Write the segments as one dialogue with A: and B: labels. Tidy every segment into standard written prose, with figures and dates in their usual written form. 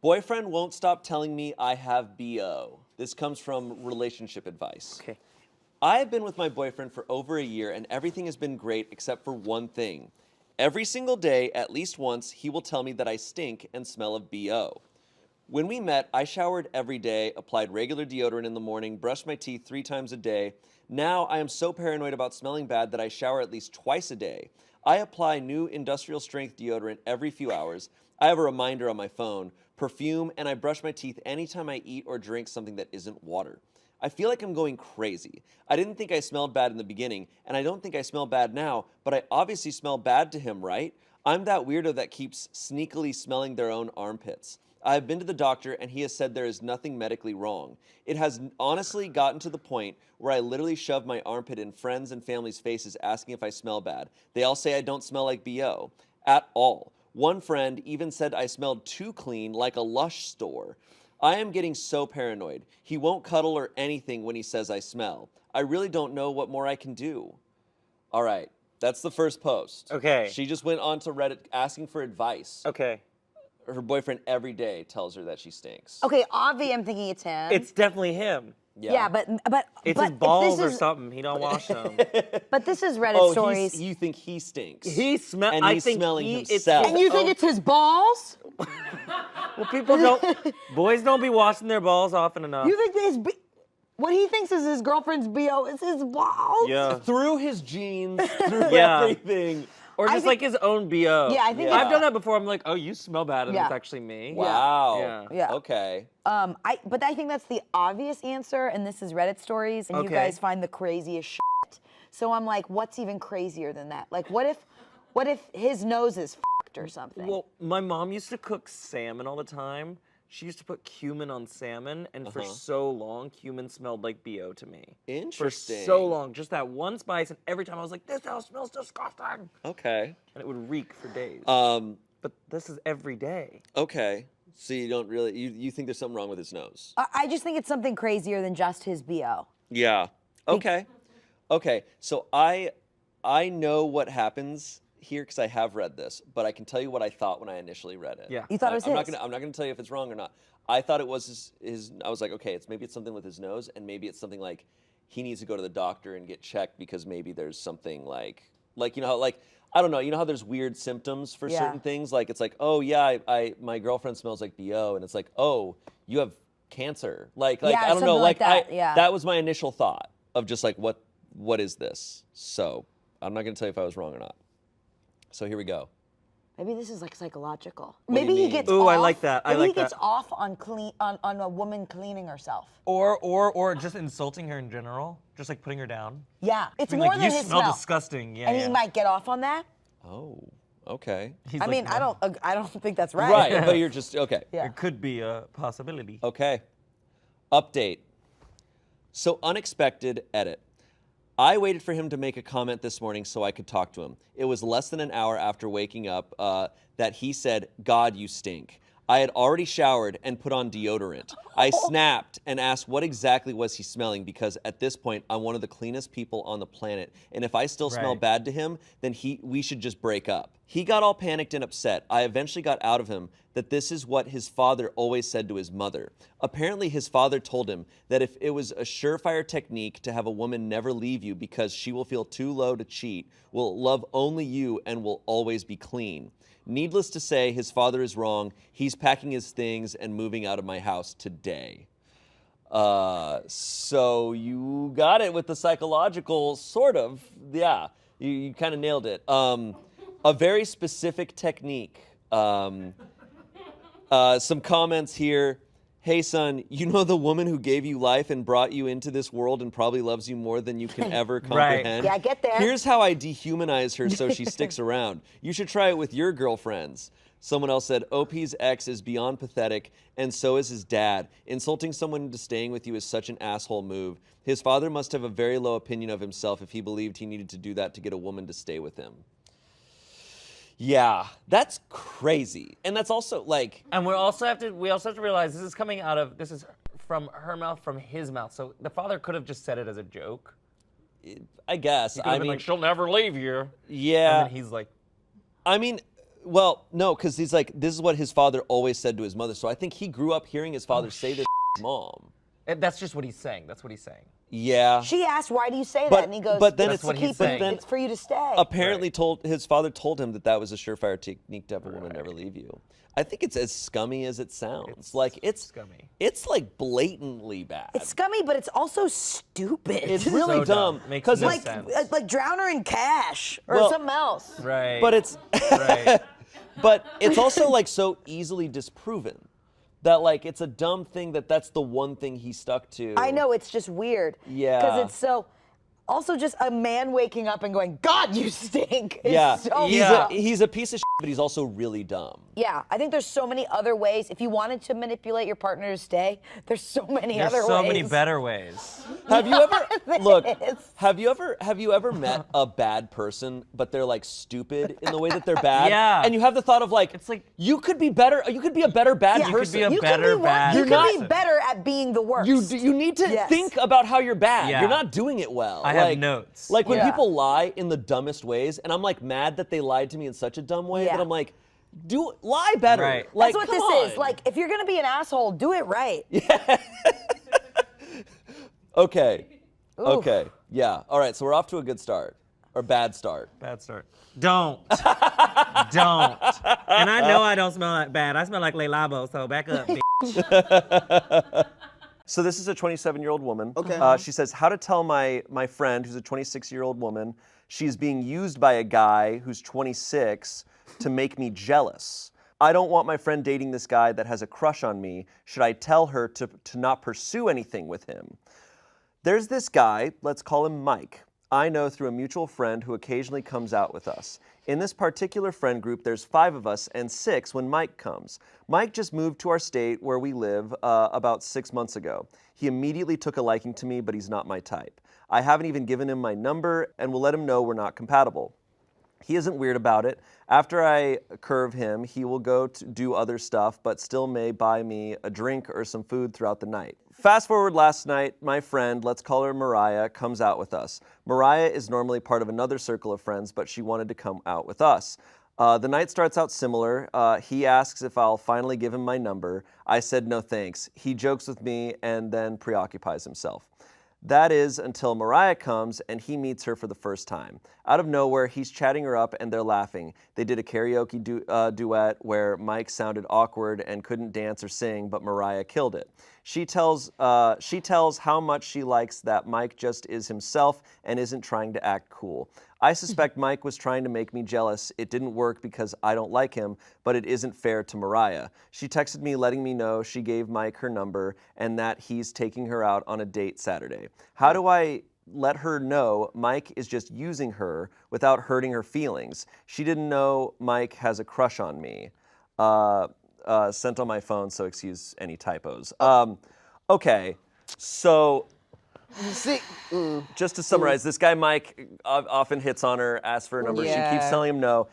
A: Boyfriend won't stop telling me I have BO. This comes from relationship advice.
B: Okay.
A: I have been with my boyfriend for over a year and everything has been great except for one thing. Every single day, at least once, he will tell me that I stink and smell of BO. When we met, I showered every day, applied regular deodorant in the morning, brushed my teeth 3 times a day. Now I am so paranoid about smelling bad that I shower at least twice a day. I apply new industrial strength deodorant every few hours. I have a reminder on my phone, perfume, and I brush my teeth anytime I eat or drink something that isn't water. I feel like I'm going crazy. I didn't think I smelled bad in the beginning, and I don't think I smell bad now, but I obviously smell bad to him, right? I'm that weirdo that keeps sneakily smelling their own armpits. I have been to the doctor, and he has said there is nothing medically wrong. It has honestly gotten to the point where I literally shove my armpit in friends' and family's faces asking if I smell bad. They all say I don't smell like BO at all. One friend even said I smelled too clean, like a Lush store. I am getting so paranoid. He won't cuddle or anything when he says I smell. I really don't know what more I can do. All right, that's the first post.
B: Okay.
A: She just went on to Reddit asking for advice.
B: Okay.
A: Her boyfriend every day tells her that she stinks.
C: Okay, Avi, I'm thinking it's him.
B: It's definitely him.
C: Yeah, but
B: It's
C: but
B: his balls or
C: is,
B: something. He don't wash them.
C: But this is Reddit stories.
A: You think he stinks?
B: He smells.
A: And he's smelling
B: it's
A: himself.
C: And you think it's his balls?
B: Well, people don't. Boys don't be washing their balls often enough.
C: You think what he thinks is his girlfriend's BO is his balls?
B: Yeah.
A: Through his jeans, through
B: Yeah.
A: everything.
B: Or just like his own BO.
C: Yeah, I think
B: I've done that before. I'm like, oh, you smell bad, and
C: Yeah.
B: it's actually me.
A: Wow.
B: Yeah.
C: Yeah.
A: Okay.
C: But I think that's the obvious answer, and this is Reddit stories, and you
B: Okay.
C: guys find the craziest shit. So I'm like, what's even crazier than that? Like, what if his nose is fucked or something?
B: Well, my mom used to cook salmon all the time. She used to put cumin on salmon, and for so long, cumin smelled like BO to me.
A: Interesting.
B: For so long, just that one spice, and every time I was like, this house smells disgusting.
A: Okay.
B: And it would reek for days. But this is every day.
A: Okay. So you don't really, you think there's something wrong with his nose?
C: I just think it's something crazier than just his BO.
A: Yeah. Okay. Okay. So I know what happens here because I have read this, but I can tell you what I thought when I initially read it.
B: Yeah.
C: You thought it was
A: I'm
C: his?
A: not gonna tell you if it's wrong or not. I thought it was his. I was like, okay, maybe it's something with his nose, and maybe it's something like he needs to go to the doctor and get checked because maybe there's something like you know how I don't know, you know how there's weird symptoms for certain things, like it's like, oh yeah, my girlfriend smells like BO, and it's like, oh, you have cancer, like
C: Yeah,
A: I don't know,
C: something like that, yeah.
A: that was my initial thought of just like what is this? So I'm not gonna tell you if I was wrong or not. So here we go.
C: Maybe this is like psychological.
A: do you
C: Maybe he
A: mean?
C: gets
B: Ooh,
C: off.
B: I like that. I
C: Maybe
B: like
C: he gets
B: that.
C: off on on a woman cleaning herself.
B: Or just insulting her in general, just like putting her down.
C: Yeah, it's
B: Being
C: more
B: like,
C: than
B: you
C: his
B: smell
C: smell.
B: disgusting. Yeah,
C: And
B: yeah.
C: he might get off on that.
A: Oh, okay.
B: He's
C: I
B: like,
C: mean,
B: "No."
C: I don't think that's right.
A: Right, but you're just okay.
C: Yeah.
B: It could be a possibility.
A: Okay. Update. So unexpected edit. I waited for him to make a comment this morning so I could talk to him. It was less than an hour after waking up that he said, God, you stink. I had already showered and put on deodorant. I snapped and asked what exactly was he smelling because at this point, I'm one of the cleanest people on the planet. And if I still smell
B: Right.
A: bad to him, then we should just break up. He got all panicked and upset. I eventually got out of him that this is what his father always said to his mother. Apparently, his father told him that if it was a surefire technique to have a woman never leave you because she will feel too low to cheat, will love only you, and will always be clean. Needless to say, his father is wrong. He's packing his things and moving out of my house today. So you got it with the psychological, sort of. Yeah, you kind of nailed it. A very specific technique. Some comments here. Hey, son, you know the woman who gave you life and brought you into this world and probably loves you more than you can ever comprehend?
C: Yeah, get there.
A: Here's how I dehumanize her so she sticks around. You should try it with your girlfriends. Someone else said, OP's ex is beyond pathetic, and so is his dad. Insulting someone into staying with you is such an asshole move. His father must have a very low opinion of himself if he believed he needed to do that to get a woman to stay with him. Yeah, that's crazy. And that's also like...
B: And we also have to realize this is from her mouth, from his mouth. So the father could have just said it as a joke.
A: I guess.
B: He could have been like, she'll never leave you.
A: Yeah.
B: And then he's like...
A: I mean, Well, no, because he's like, this is what his father always said to his mother. So I think he grew up hearing his father say this to his mom.
B: That's just what he's saying. That's what he's saying.
A: Yeah.
C: She asked, "Why do you say
A: But-
C: that?" And he goes,
A: but then
C: "It's
A: it's
C: to
B: what he's
C: keep
B: saying.
C: it. It's for you to stay."
A: Apparently his father told him that was a surefire technique to have a woman never leave you. I think it's as scummy as it sounds. It's
B: scummy.
A: It's like blatantly bad.
C: It's scummy, but it's also stupid.
A: It's really
B: So
A: dumb.
B: Makes
A: 'cause
B: no
A: it's-
B: sense.
C: like drown her in cash or
A: Well-
C: something else.
B: Right.
A: But it's
B: right.
A: but it's also like so easily disproven that like it's a dumb thing that's the one thing he stuck to.
C: I know, it's just weird.
A: Yeah.
C: Because it's so. Also, just a man waking up and going, "God, you stink." Is
A: Yeah,
C: so
A: he's a piece of shit, but he's also really dumb.
C: Yeah, I think there's so many other ways. If you wanted to manipulate your partner to stay, there's so many
B: There's
C: other ways.
B: so many better ways.
A: Have you ever look?
C: is.
A: Have you ever met a bad person, but they're like stupid in the way that they're bad?
B: Yeah.
A: And you have the thought of like,
B: It's like-
A: you could be better. You could be a better bad
C: Yeah.
A: person.
B: You could be a
C: You
B: better
C: could be
B: bad
C: You
A: You're
C: could
A: not-
C: be better at being the worst.
A: You need to
C: Yes.
A: think about how you're bad.
B: Yeah.
A: You're not doing it well.
B: I have notes.
A: Like when
C: Yeah.
A: people lie in the dumbest ways, and I'm like mad that they lied to me in such a dumb way
C: Yeah.
A: that I'm like, lie better.
B: Right.
A: Like,
C: That's what
A: come
C: this is.
A: on.
C: Like, if you're gonna be an asshole, do it right.
A: Okay.
C: Oof.
A: Okay. Yeah. All right. So we're off to a good start. Or bad start.
B: Bad start. Don't. Don't. And I know I don't smell that bad. I smell like Le Labo, so back up, bitch.
A: So this is a 27-year-old woman.
D: Okay.
A: She says, how to tell my friend, who's a 26-year-old woman, she's being used by a guy who's 26 to make me jealous. I don't want my friend dating this guy that has a crush on me. Should I tell her to not pursue anything with him? There's this guy, let's call him Mike, I know through a mutual friend who occasionally comes out with us. In this particular friend group, there's 5 of us and 6 when Mike comes. Mike just moved to our state where we live about 6 months ago. He immediately took a liking to me, but he's not my type. I haven't even given him my number and will let him know we're not compatible. He isn't weird about it. After I curve him, he will go to do other stuff, but still may buy me a drink or some food throughout the night. Fast forward last night, my friend, let's call her Mariah, comes out with us. Mariah is normally part of another circle of friends, but she wanted to come out with us. The night starts out similar. He asks if I'll finally give him my number. I said no thanks. He jokes with me and then preoccupies himself. That is until Mariah comes and he meets her for the first time. Out of nowhere, he's chatting her up and they're laughing. They did a karaoke duet where Mike sounded awkward and couldn't dance or sing, but Mariah killed it. She tells how much she likes that Mike just is himself and isn't trying to act cool. I suspect Mike was trying to make me jealous. It didn't work because I don't like him, but it isn't fair to Mariah. She texted me letting me know she gave Mike her number and that he's taking her out on a date Saturday. How do I let her know Mike is just using her without hurting her feelings? She didn't know Mike has a crush on me. Sent on my phone, so excuse any typos. Okay, so
D: See,
A: just to summarize, this guy Mike often hits on her, asks for a number.
C: Yeah.
A: She keeps telling him no.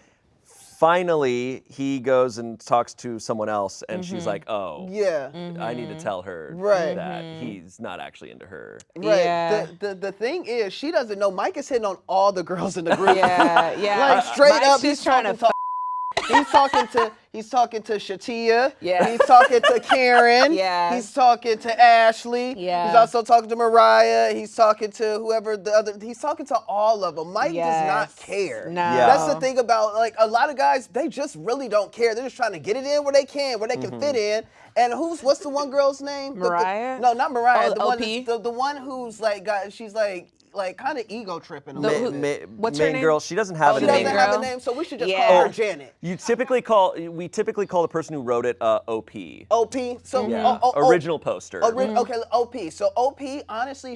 A: Finally, he goes and talks to someone else, and she's like, "Oh,
D: yeah,
A: I need to tell her
D: Right.
A: that he's not actually into her."
D: right.
C: Yeah.
D: The thing is, she doesn't know Mike is hitting on all the girls in the group.
C: Yeah, yeah.
D: Like straight
C: Mike's
D: up,
C: just trying to
D: he's talking to Shatia.
C: Yeah.
D: He's talking to Karen.
C: Yeah.
D: He's talking to Ashley.
C: Yeah.
D: He's also talking to Mariah. He's talking to whoever the other. He's talking to all of them. Mike does not
C: Yes.
D: care.
C: No.
A: Yeah.
D: That's the thing about like a lot of guys. They just really don't care. They're just trying to get it in where they can, where they can fit in. And what's the one girl's name?
C: Mariah?
D: No, not Mariah.
C: Oh,
D: the one,
C: OP?
D: the one who's like got. She's like kind of ego tripping. A
C: The-
D: little
C: who-
D: bit.
C: what's her
A: main
C: name?
A: girl. She doesn't have
C: Oh,
A: a
D: She
C: the
A: name.
D: doesn't
C: main
D: have a
C: girl?
D: name, so we should just
C: Yeah.
D: call her Janet.
A: We typically call the person who wrote it OP.
D: OP. So
A: Yeah. Original poster.
D: Okay, OP. So OP, honestly,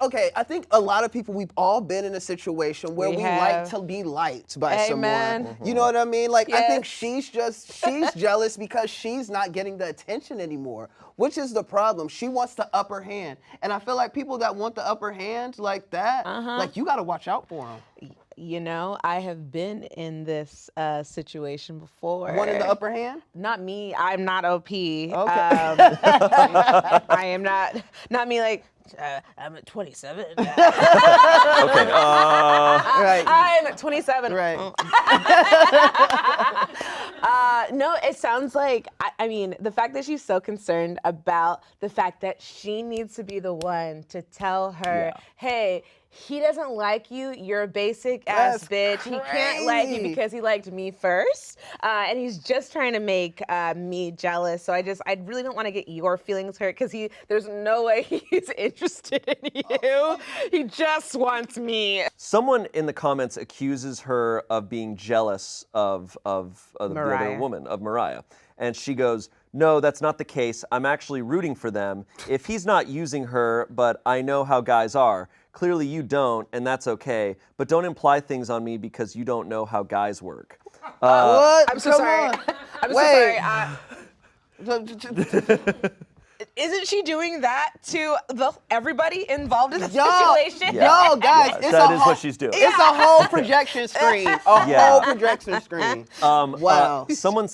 D: okay, I think a lot of people, we've all been in a situation where we like
C: have.
D: to be liked by
C: Amen.
D: someone. You know what I mean? Like, I think
C: Yes.
D: she's jealous because she's not getting the attention anymore, which is the problem. She wants the upper hand. And I feel like people that want the upper hand like that, like, you got to watch out for them.
E: you know, I have been in this situation before.
D: One in the upper hand?
E: Not me. I'm not OP.
D: Okay.
E: I am not me like, I'm at 27.
A: Okay.
D: Right.
E: I'm at 27.
D: Right.
E: No, it sounds like, I mean, the fact that she's so concerned about the fact that she needs to be the one to tell her, hey, he doesn't like you, you're a basic ass bitch. He can't like you because he liked me first. And he's just trying to make me jealous. So I really don't want to get your feelings hurt because there's no way he's interested in you. He just wants me.
A: Someone in the comments accuses her of being jealous of the other
E: Mariah.
A: woman, of Mariah. And she goes, no, that's not the case. I'm actually rooting for them. If he's not using her, but I know how guys are. Clearly you don't, and that's okay. But don't imply things on me because you don't know how guys work.
D: What?
E: I'm so
D: Come
E: sorry.
D: on.
E: I'm
D: Wait.
E: so sorry. Isn't she doing that to everybody involved in the situation?
D: Yo, guys, it's
A: that
D: a
A: is
D: whole,
A: what she's doing.
D: It's a whole projection screen. Whole projection screen. Wow.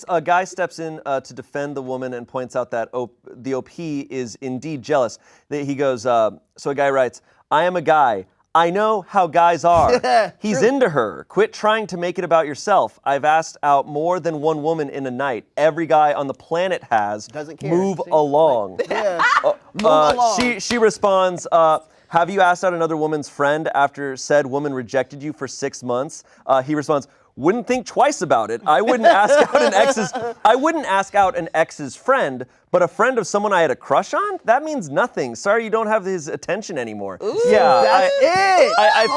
A: A guy steps in to defend the woman and points out that the OP is indeed jealous. He goes, so a guy writes, I am a guy. I know how guys are. He's into her. Quit trying to make it about yourself. I've asked out more than one woman in a night. Every guy on the planet has.
D: Doesn't care.
A: Move
D: See?
A: along.
D: Move along.
A: She responds, have you asked out another woman's friend after said woman rejected you for 6 months? He responds, wouldn't think twice about it. I wouldn't ask out an ex's friend, but a friend of someone I had a crush on? That means nothing. Sorry you don't have his attention anymore.
D: Ooh, that's it.
A: I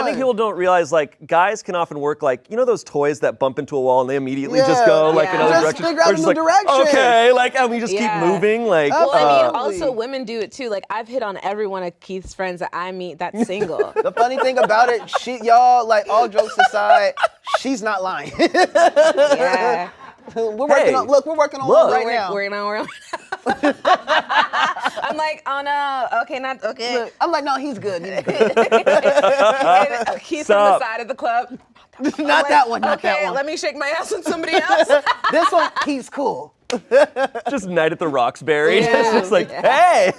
A: think people don't realize, like, guys can often work like, you know those toys that bump into a wall and they immediately just go like another
D: Just
A: direction?
D: figure out
A: Or
D: a
A: just
D: new
A: like,
D: direction.
A: okay, like, and we just keep moving. Like,
E: Well, I mean,
D: Absolutely.
E: also women do it too. Like I've hit on every one of Keith's friends that I meet that's single.
D: The funny thing about it, y'all, like, all jokes aside, she's not lying.
E: Yeah.
D: We're working on one right now.
E: We're I'm like, oh no, okay, not okay.
D: Look, I'm like, no, he's good. He's good.
E: Keith's on the side of the club.
D: Not that one. Not that
E: Okay,
D: one.
E: let me shake my ass on somebody else.
D: This one, he's cool.
A: just Night at the Roxbury.
E: Yeah.
A: It's just like, hey.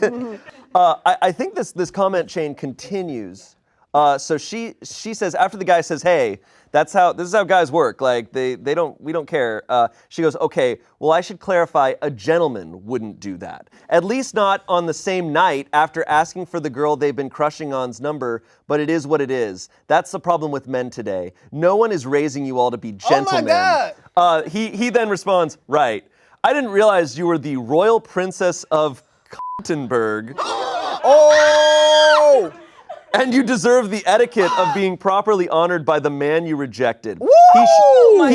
A: I think this comment chain continues. So she says, after the guy says, hey, this is how guys work. Like we don't care. She goes, okay, well, I should clarify, a gentleman wouldn't do that. At least not on the same night after asking for the girl they've been crushing on's number, but it is what it is. That's the problem with men today. No one is raising you all to be gentlemen.
D: Oh my God.
A: He then responds, right, I didn't realize you were the royal princess of Cottenburg.
D: Oh!
A: And you deserve the etiquette of being properly honored by the man you rejected.
D: Woo!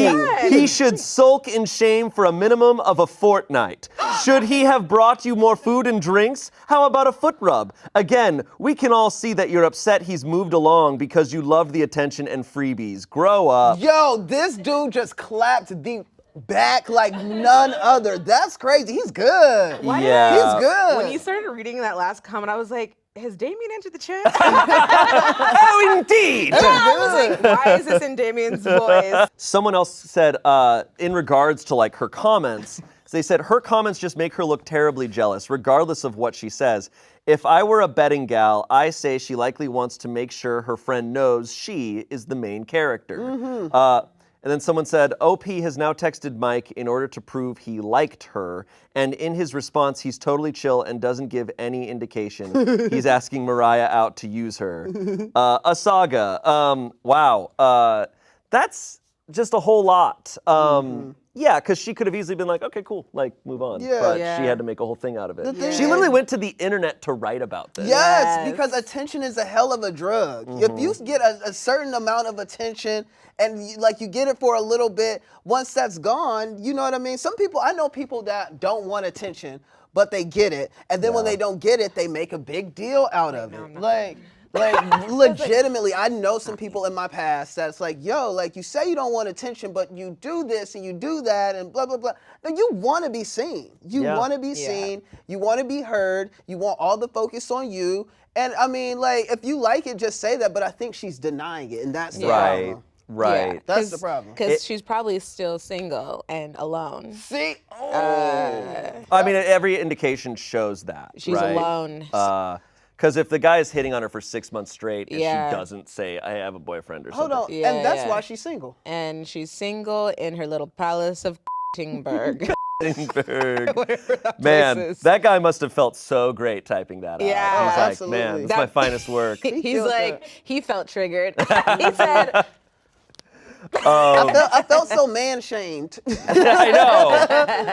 A: He should sulk in shame for a minimum of a fortnight. Should he have brought you more food and drinks? How about a foot rub? Again, we can all see that you're upset he's moved along because you love the attention and freebies. Grow up.
D: Yo, this dude just clapped the back like none other. That's crazy. He's good.
A: Yeah.
D: He's good.
E: When you started reading that last comment, I was like, has Damien entered the chat?
A: Oh, indeed!
E: I was like, why is this in Damien's voice?
A: Someone else said, in regards to like her comments, they said her comments just make her look terribly jealous, regardless of what she says. If I were a betting gal, I say she likely wants to make sure her friend knows she is the main character. Mm-hmm. And then someone said, OP has now texted Mike in order to prove he liked her. And in his response, he's totally chill and doesn't give any indication. He's asking Mariah out to use her. Asaga, wow. That's just a whole lot. Yeah, because she could have easily been like, okay, cool, like, move on.
D: Yeah.
A: But
E: Yeah.
A: she had to make a whole thing out of it.
D: thing
A: She literally went to the internet to write about this.
D: Yes, because attention is a hell of a drug. If you get a certain amount of attention and you get it for a little bit, once that's gone, you know what I mean? I know people that don't want attention, but they get it. And then when they don't get it, they make a big deal out of it. Like, legitimately, I know some people in my past that's like, yo, like, you say you don't want attention, but you do this and you do that and blah, blah, blah. No, you want to be seen. You
A: Yeah.
D: want to be seen. You want to be heard. You want all the focus on you. And, I mean, like, if you like it, just say that. But I think she's denying it, and that's the problem.
A: Right.
D: That's the problem.
E: Because she's probably still single and alone.
D: See?
A: I mean, every indication shows that.
E: She's
A: right?
E: alone.
A: Because if the guy is hitting on her for 6 months straight and
E: Yeah.
A: she doesn't say, I have a boyfriend or
D: Hold
A: something.
D: on.
E: Yeah,
D: and that's
E: yeah.
D: why she's single.
E: And she's single in her little palace of Tingberg.
A: Man,
E: place is.
A: that guy must have felt so great typing that out.
E: Yeah.
A: He's like,
D: Absolutely.
A: man, this is my finest work.
E: He's
D: killed
E: like,
D: that.
E: he felt triggered. He said,
D: I felt so man-shamed.
A: I know.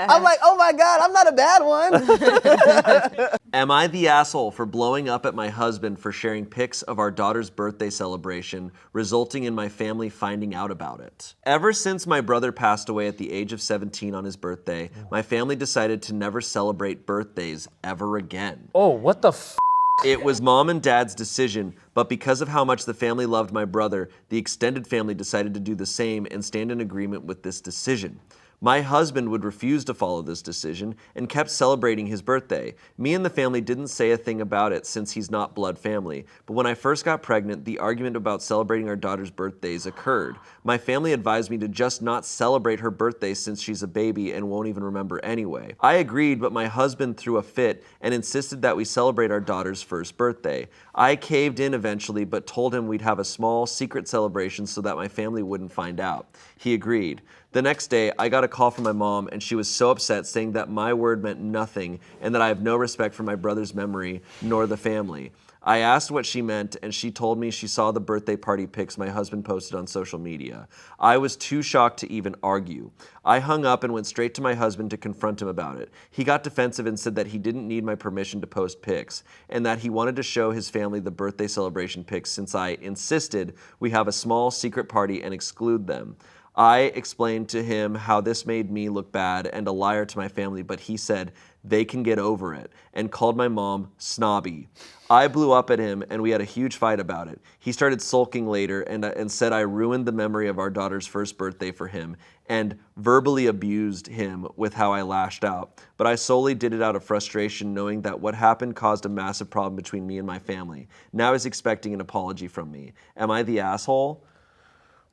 D: I'm like, oh my God, I'm not a bad one.
A: Am I the asshole for blowing up at my husband for sharing pics of our daughter's birthday celebration, resulting in my family finding out about it? Ever since my brother passed away at the age of 17 on his birthday, my family decided to never celebrate birthdays ever again.
B: Oh, what the f?
A: It was mom and dad's decision, but because of how much the family loved my brother, the extended family decided to do the same and stand in agreement with this decision. My husband would refuse to follow this decision and kept celebrating his birthday. Me and the family didn't say a thing about it since he's not blood family. But when I first got pregnant, the argument about celebrating our daughter's birthdays occurred. My family advised me to just not celebrate her birthday since she's a baby and won't even remember anyway. I agreed, but my husband threw a fit and insisted that we celebrate our daughter's first birthday. I caved in eventually, but told him we'd have a small secret celebration so that my family wouldn't find out. He agreed. The next day, I got a call from my mom, and she was so upset, saying that my word meant nothing and that I have no respect for my brother's memory nor the family. I asked what she meant, and she told me she saw the birthday party pics my husband posted on social media. I was too shocked to even argue. I hung up and went straight to my husband to confront him about it. He got defensive and said that he didn't need my permission to post pics, and that he wanted to show his family the birthday celebration pics since I insisted we have a small secret party and exclude them. I explained to him how this made me look bad and a liar to my family, but he said they can get over it and called my mom snobby. I blew up at him and we had a huge fight about it. He started sulking later and said I ruined the memory of our daughter's first birthday for him and verbally abused him with how I lashed out. But I solely did it out of frustration, knowing that what happened caused a massive problem between me and my family. Now he's expecting an apology from me. Am I the asshole?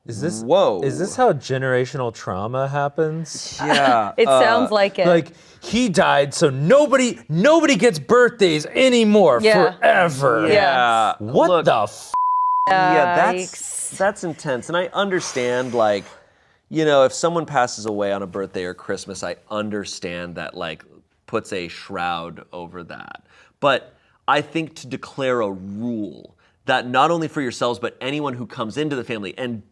B: Is this
A: Whoa.
B: Is this how generational trauma happens?
A: Yeah.
C: It sounds like it.
B: Like he died, so nobody gets birthdays anymore
C: Yeah.
B: forever.
A: Yeah.
B: What
A: Look,
B: the f?
A: Yeah,
C: Yikes.
A: that's intense. And I understand, like, you know, if someone passes away on a birthday or Christmas, I understand that, like, puts a shroud over that. But I think to declare a rule that not only for yourselves, but anyone who comes into the family and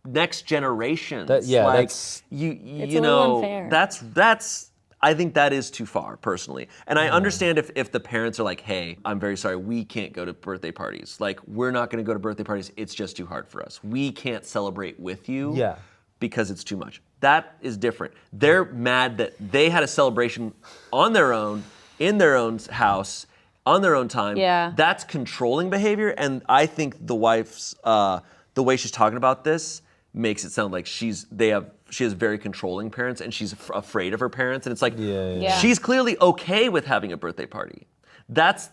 A: next generations, like,
B: that's
A: you
C: It's
A: you
C: a little
A: know,
C: unfair.
A: that's I think that is too far, personally. And I understand if the parents are like, hey, I'm very sorry, we can't go to birthday parties. Like, we're not gonna go to birthday parties, it's just too hard for us. We can't celebrate with you because it's too much. That is different. They're mad that they had a celebration on their own, in their own house, on their own time.
C: Yeah.
A: That's controlling behavior, and I think the wife's, the way she's talking about this makes it sound like she has very controlling parents and she's afraid of her parents, and it's like,
C: Yeah.
A: she's clearly okay with having a birthday party. That's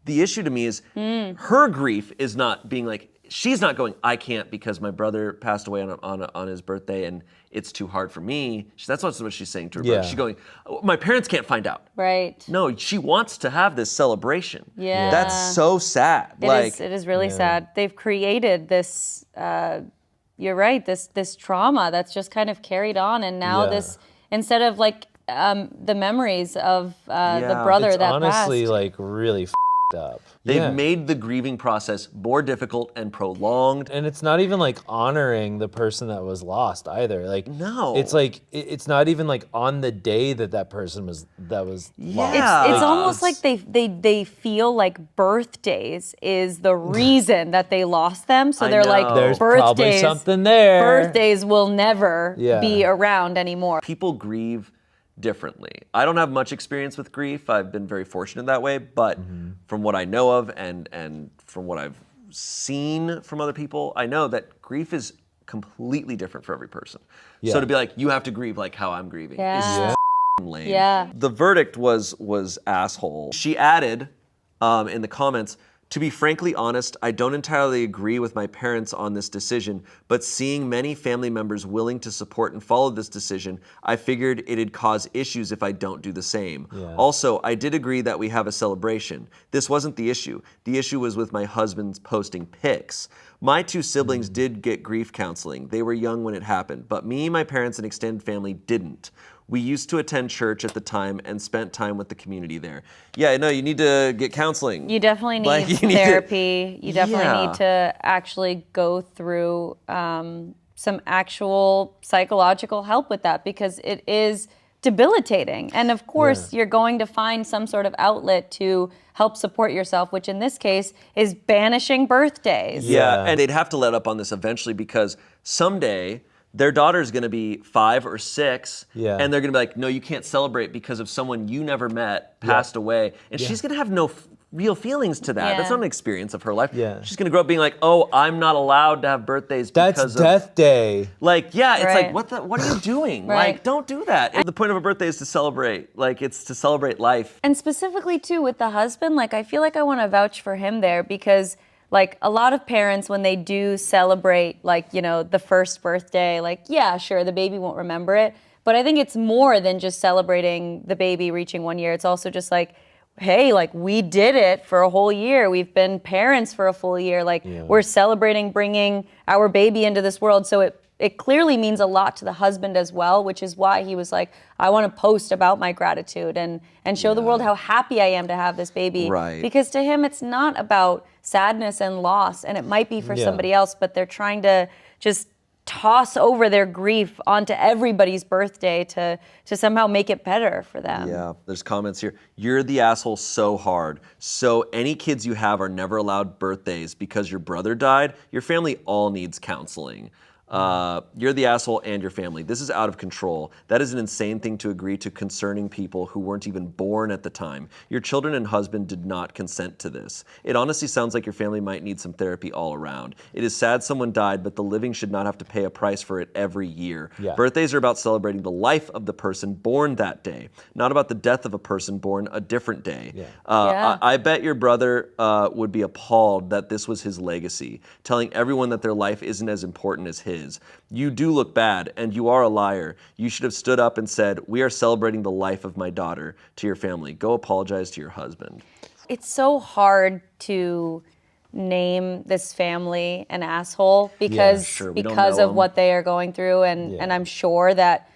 A: the issue to me is her grief is not being like, she's not going, I can't because my brother passed away on his birthday and it's too hard for me. That's not what she's saying to her brother. She's going, my parents can't find out.
C: Right.
A: No, she wants to have this celebration.
C: Yeah.
A: That's so sad.
C: It is really sad. They've created this, you're right, this trauma that's just kind of carried on. And now this, instead of like the memories of the brother
B: It's
C: that
B: honestly
C: passed.
B: like really f***ed up.
A: They've made the grieving process more difficult and prolonged.
B: And it's not even like honoring the person that was lost either. Like
A: No.
B: it's like it's not even like on the day that person was lost.
A: Yeah.
C: It's almost like they feel like birthdays is the reason that they lost them. So
A: I
C: they're
A: know.
C: like,
B: There's probably
C: birthdays,
B: something there.
C: birthdays will never be around anymore.
A: People grieve differently. I don't have much experience with grief. I've been very fortunate that way, but from what I know of and from what I've seen from other people, I know that grief is completely different for every person.
F: Yeah.
A: So to be like, you have to grieve like how I'm grieving
C: Yeah.
A: is lame.
C: Yeah.
A: The verdict was asshole. She added in the comments, to be frankly honest, I don't entirely agree with my parents on this decision, but seeing many family members willing to support and follow this decision, I figured it'd cause issues if I don't do the same.
F: Yeah.
A: Also, I did agree that we have a celebration. This wasn't the issue. The issue was with my husband's posting pics. My 2 siblings did get grief counseling. They were young when it happened, but me, my parents, and extended family didn't. We used to attend church at the time and spent time with the community there. Yeah, no, you need to get counseling.
C: You definitely need
A: Like, you need to-
C: therapy. You definitely
A: Yeah.
C: need to actually go through some actual psychological help with that because it is debilitating. And of course, you're going to find some sort of outlet to help support yourself, which in this case is banishing birthdays.
A: Yeah, and they'd have to let up on this eventually because someday their daughter's going to be 5 or 6,
F: Yeah.
A: and they're going to be like, no, you can't celebrate because of someone you never met passed away. And she's going to have no real feelings to that.
C: Yeah.
A: That's not an experience of her life.
F: Yeah.
A: She's going to grow up being like, oh, I'm not allowed to have birthdays
F: That's
A: because
F: death day.
A: Like, yeah, it's
C: Right.
A: like, what are you doing?
C: Right.
A: Like, don't do that. And the point of a birthday is to celebrate. Like, it's to celebrate life.
C: And specifically too with the husband, like I feel like I want to vouch for him there because like a lot of parents when they do celebrate like, you know, the first birthday, like yeah, sure, the baby won't remember it, but I think it's more than just celebrating the baby reaching 1 year. It's also just like, hey, like we did it for a whole year. We've been parents for a full year. Like we're celebrating bringing our baby into this world. So it clearly means a lot to the husband as well, which is why he was like, I want to post about my gratitude and show the world how happy I am to have this baby.
A: Right.
C: Because to him, it's not about sadness and loss, and it might be for somebody else, but they're trying to just toss over their grief onto everybody's birthday to somehow make it better for them.
A: Yeah, there's comments here. You're the asshole so hard. So any kids you have are never allowed birthdays because your brother died. Your family all needs counseling. You're the asshole and your family. This is out of control. That is an insane thing to agree to concerning people who weren't even born at the time. Your children and husband did not consent to this. It honestly sounds like your family might need some therapy all around. It is sad someone died, but the living should not have to pay a price for it every year.
F: Yeah.
A: Birthdays are about celebrating the life of the person born that day, not about the death of a person born a different day.
F: Yeah.
A: I bet your brother would be appalled that this was his legacy, telling everyone that their life isn't as important as his. You do look bad, and you are a liar. You should have stood up and said, we are celebrating the life of my daughter, to your family. Go apologize to your husband.
C: It's so hard to name this family an asshole because
A: sure, we don't
C: because
A: know
C: of
A: them.
C: what they are going through, and I'm sure that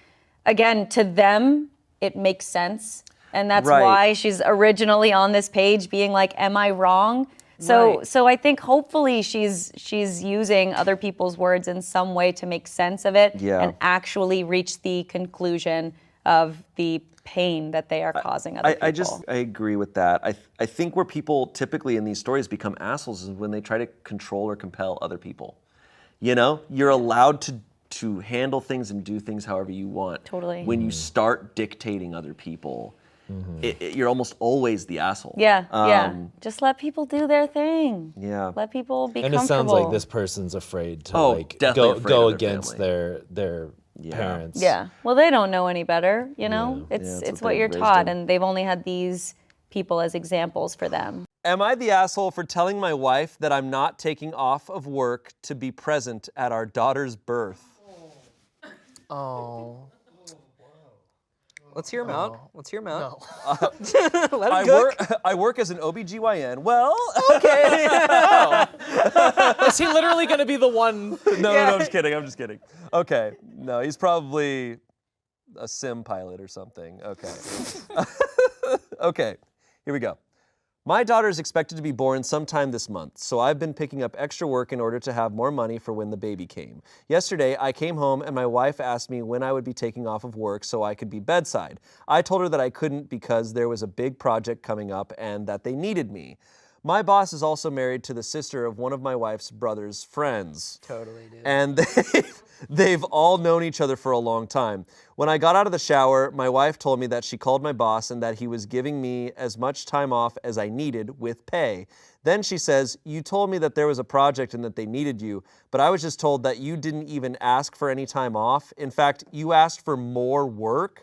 C: again to them it makes sense, and that's
A: Right.
C: why she's originally on this page being like, am I wrong? So
A: Right.
C: so I think hopefully she's using other people's words in some way to make sense of it
A: Yeah.
C: and actually reach the conclusion of the pain that they are causing other people.
A: I agree with that. I think where people typically in these stories become assholes is when they try to control or compel other people. You know, you're allowed to handle things and do things however you want.
C: Totally.
A: When you start dictating other people, you're almost always the asshole.
C: Yeah, yeah. Just let people do their thing.
A: Yeah.
C: Let people be
F: And it
C: comfortable.
F: sounds like this person's afraid to
A: definitely
F: go
A: afraid of their
F: against
A: family.
F: their parents.
C: Yeah. Well, they don't know any better, you know?
A: Yeah,
C: It's
A: it's
C: what
A: what
C: you're
A: they've
C: taught,
A: raised in.
C: and they've only had these people as examples for them.
A: Am I the asshole for telling my wife that I'm not taking off of work to be present at our daughter's birth?
G: Oh.
H: Let's hear him out. Let's hear him out.
A: I work as an OBGYN. Well, okay.
G: Is he literally going to be the one?
A: No, I'm just kidding. Okay. No, he's probably a sim pilot or something. Okay. Okay, here we go. My daughter is expected to be born sometime this month, so I've been picking up extra work in order to have more money for when the baby came. Yesterday, I came home and my wife asked me when I would be taking off of work so I could be bedside. I told her that I couldn't because there was a big project coming up and that they needed me. My boss is also married to the sister of one of my wife's brother's friends.
H: Totally, dude.
A: And they've all known each other for a long time. When I got out of the shower, my wife told me that she called my boss and that he was giving me as much time off as I needed with pay. Then she says, you told me that there was a project and that they needed you, but I was just told that you didn't even ask for any time off. In fact, you asked for more work.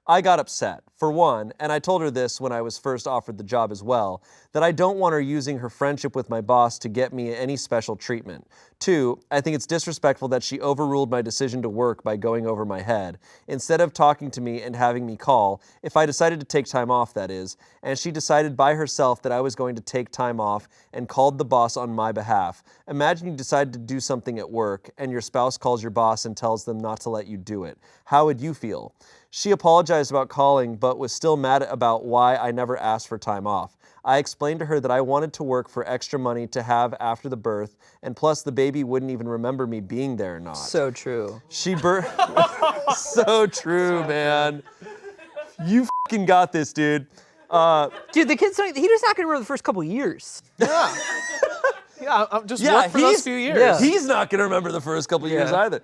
A: I got upset, for one, and I told her this when I was first offered the job as well, that I don't want her using her friendship with my boss to get me any special treatment. 2, I think it's disrespectful that she overruled my decision to work by going over my head, instead of talking to me and having me call, if I decided to take time off, that is, and she decided by herself that I was going to take time off and called the boss on my behalf. Imagine you decide to do something at work and your spouse calls your boss and tells them not to let you do it. How would you feel? She apologized about calling, but was still mad about why I never asked for time off. I explained to her that I wanted to work for extra money to have after the birth, and plus the baby wouldn't even remember me being there or not.
H: So true.
A: So true, man. You fucking got this, dude.
H: Dude, the kid's not, he's not gonna remember the first couple years.
G: Yeah. Yeah, I'm just work for those few years.
H: yeah.
A: He's not going to remember the first couple years either.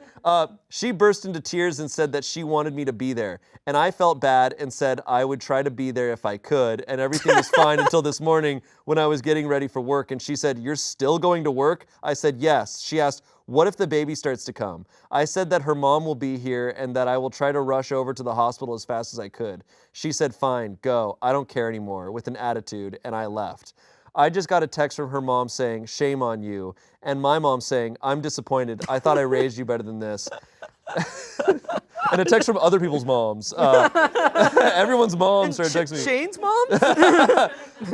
A: She burst into tears and said that she wanted me to be there. And I felt bad and said I would try to be there if I could. And everything was fine until this morning when I was getting ready for work. And she said, you're still going to work? I said, yes. She asked, what if the baby starts to come? I said that her mom will be here and that I will try to rush over to the hospital as fast as I could. She said, fine, go. I don't care anymore, with an attitude, and I left. I just got a text from her mom saying, shame on you, and my mom saying, I'm disappointed. I thought I raised you better than this. And a text from other people's moms. Everyone's mom started texting me.
H: Shane's mom?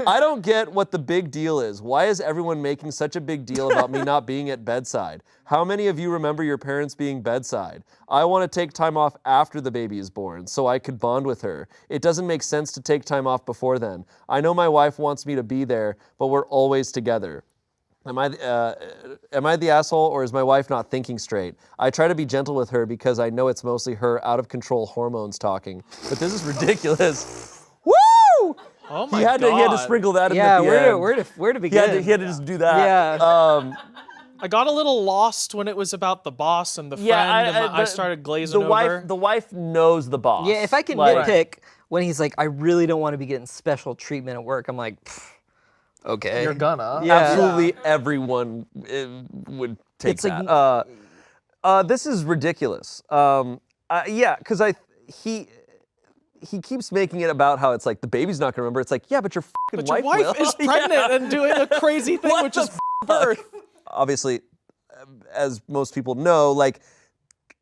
A: I don't get what the big deal is. Why is everyone making such a big deal about me not being at bedside? How many of you remember your parents being bedside? I want to take time off after the baby is born so I could bond with her. It doesn't make sense to take time off before then. I know my wife wants me to be there, but we're always together. Am I the asshole, or is my wife not thinking straight? I try to be gentle with her because I know it's mostly her out-of-control hormones talking. But this is ridiculous. Woo!
G: Oh my
A: He had to sprinkle that in
H: Yeah,
A: at the end.
H: where to begin?
A: He had to just do that.
H: Yeah.
G: I got a little lost when it was about the boss and the friend, and I started glazing over.
A: The wife knows the boss.
H: Yeah, if I can nitpick when he's like, I really don't want to be getting special treatment at work, I'm like, okay.
G: You're gonna.
H: Yeah.
A: Absolutely everyone would take
H: It's like-
A: that. This is ridiculous. Yeah, because he keeps making it about how it's like the baby's not gonna remember. It's like, yeah, but your fucking
G: But your wife
A: will.
G: is pregnant and doing a crazy thing,
A: What
G: which
A: the
G: is birth.
A: Obviously, as most people know, like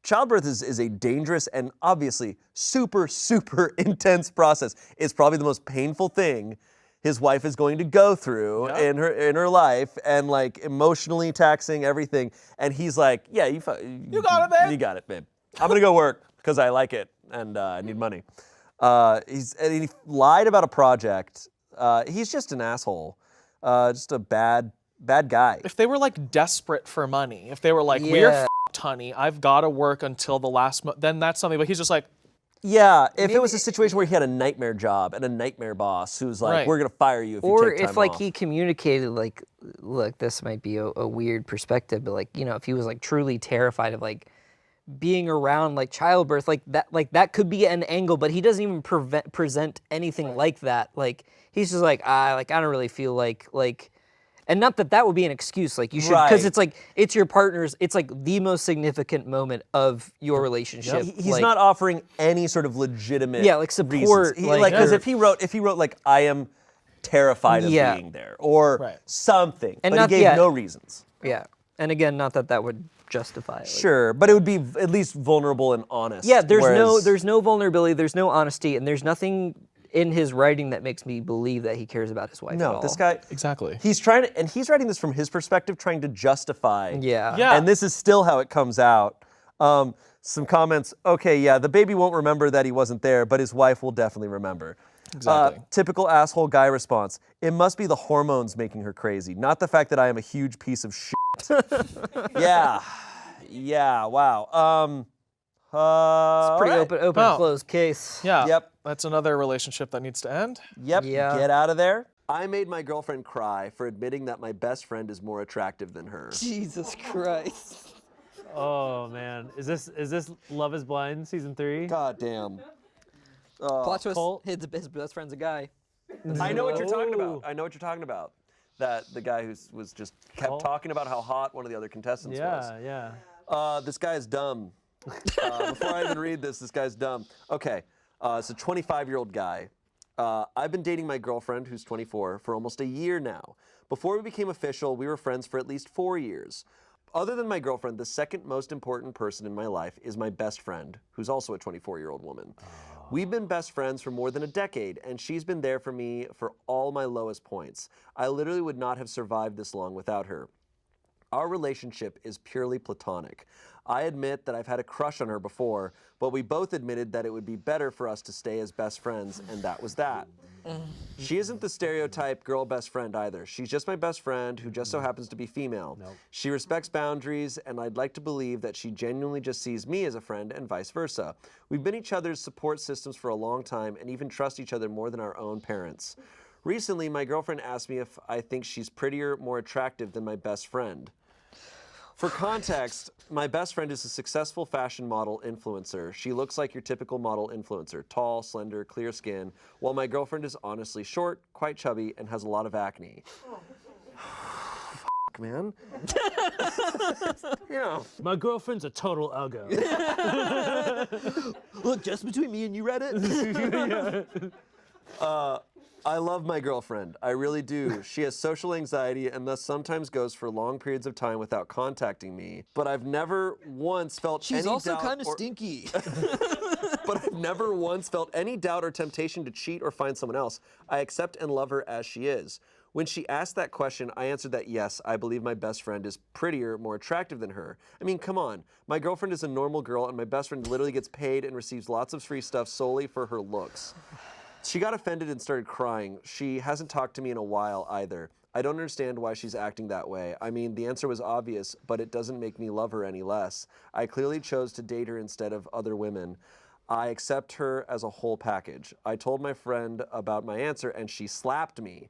A: childbirth is a dangerous and obviously super, super intense process. It's probably the most painful thing his wife is going to go through in her life, and like emotionally taxing everything. And he's like, yeah, you got it, babe. You got it, babe. I'm gonna go work because I like it and I need money. He lied about a project. He's just an asshole. Just a bad guy.
G: If they were like desperate for money, if they were like, we're f***ed, honey, I've got to work until the last then that's something. But he's just like,
A: yeah, if it was a situation where he had a nightmare job and a nightmare boss who's like, we're going to fire you if you take time off.
H: Or if like he communicated like, look, this might be a weird perspective, but like, you know, if he was like truly terrified of like being around like childbirth, like that could be an angle, but he doesn't even present anything like that. Like he's just like, I don't really feel like, and not that would be an excuse, like you should, because it's like, it's your partner's, it's like the most significant moment of your relationship.
A: He's
H: like,
A: not offering any sort of legitimate
H: like support.
A: Because if he wrote like, I am terrified of being there, or something, and but he gave no reasons.
H: Yeah, and again, not that would justify it.
A: Sure, but it would be at least vulnerable and honest.
H: Yeah, there's no vulnerability, there's no honesty, and there's nothing in his writing that makes me believe that he cares about his wife at all.
A: No, this guy...
G: Exactly.
A: He's writing this from his perspective, trying to justify.
H: Yeah.
A: And this is still how it comes out. Some comments, okay, yeah, the baby won't remember that he wasn't there, but his wife will definitely remember.
G: Exactly.
A: Typical asshole guy response, it must be the hormones making her crazy, not the fact that I am a huge piece of shit. Yeah, wow.
H: It's pretty
A: right.
H: open and closed case.
G: Yeah.
A: Yep.
G: That's another relationship that needs to end.
A: Yep.
H: Yeah.
A: Get out of there. I made my girlfriend cry for admitting that my best friend is more attractive than her.
H: Jesus Christ.
I: Oh man, is this Love Is Blind season 3?
A: God damn.
H: Plot twist,
I: Colt?
H: his best friend's a guy.
A: I know what you're talking
I: Oh.
A: about. I know what you're talking about. That the guy who was just kept talking about how hot one of the other contestants was.
I: Yeah.
A: This guy is dumb. Before I even read this guy's dumb. Okay, it's a 25-year-old guy. I've been dating my girlfriend, who's 24, for almost a year now. Before we became official, we were friends for at least 4 years. Other than my girlfriend, the second most important person in my life is my best friend, who's also a 24-year-old woman. We've been best friends for more than a decade, and she's been there for me for all my lowest points. I literally would not have survived this long without her. Our relationship is purely platonic. I admit that I've had a crush on her before, but we both admitted that it would be better for us to stay as best friends, and that was that. She isn't the stereotype girl best friend either. She's just my best friend who just so happens to be female. She respects boundaries, and I'd like to believe that she genuinely just sees me as a friend and vice versa. We've been each other's support systems for a long time and even trust each other more than our own parents. Recently, my girlfriend asked me if I think she's prettier, more attractive than my best friend. For context, my best friend is a successful fashion model influencer. She looks like your typical model influencer, tall, slender, clear skin, while my girlfriend is honestly short, quite chubby, and has a lot of acne. Fuck, man. You know.
I: My girlfriend's a total uggo.
H: Look, just between me and you, Reddit.
A: I love my girlfriend. I really do. She has social anxiety and thus sometimes goes for long periods of time without contacting me. But I've never once felt
H: She's
A: any
H: also
A: doubt
H: kind of
A: or-
H: stinky.
A: But I've never once felt any doubt or temptation to cheat or find someone else. I accept and love her as she is. When she asked that question, I answered that yes, I believe my best friend is prettier, more attractive than her. I mean, come on. My girlfriend is a normal girl and my best friend literally gets paid and receives lots of free stuff solely for her looks. She got offended and started crying. She hasn't talked to me in a while either. I don't understand why she's acting that way. I mean, the answer was obvious, but it doesn't make me love her any less. I clearly chose to date her instead of other women. I accept her as a whole package. I told my friend about my answer and she slapped me.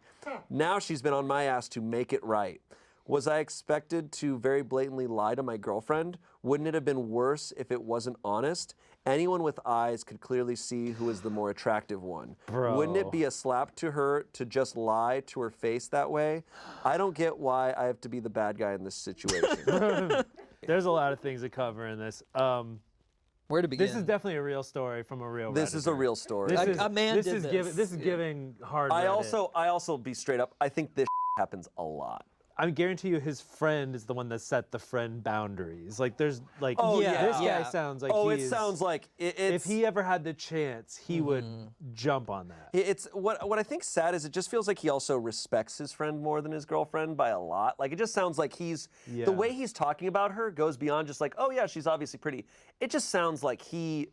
A: Now she's been on my ass to make it right. Was I expected to very blatantly lie to my girlfriend? Wouldn't it have been worse if it wasn't honest? Anyone with eyes could clearly see who is the more attractive one.
I: Bro.
A: Wouldn't it be a slap to her to just lie to her face that way? I don't get why I have to be the bad guy in this situation.
I: There's a lot of things to cover in this.
H: Where to begin?
I: This is definitely a real story from a real
A: This is a
I: Redditor.
A: real story.
I: This is,
H: A man
I: this
H: did
I: is
H: this.
I: This is giving hard
A: I
I: Reddit.
A: also be straight up. I think this happens a lot.
I: I guarantee you his friend is the one that set the friend boundaries. Like there's like
A: Oh, yeah.
I: this
H: Yeah.
I: guy sounds like
A: It
I: he's,
A: sounds like it's.
I: if he ever had the chance, he would jump on that.
A: It's what I think's sad is it just feels like he also respects his friend more than his girlfriend by a lot. Like it just sounds like
I: Yeah.
A: the way he's talking about her goes beyond just like, oh yeah, she's obviously pretty. It just sounds like he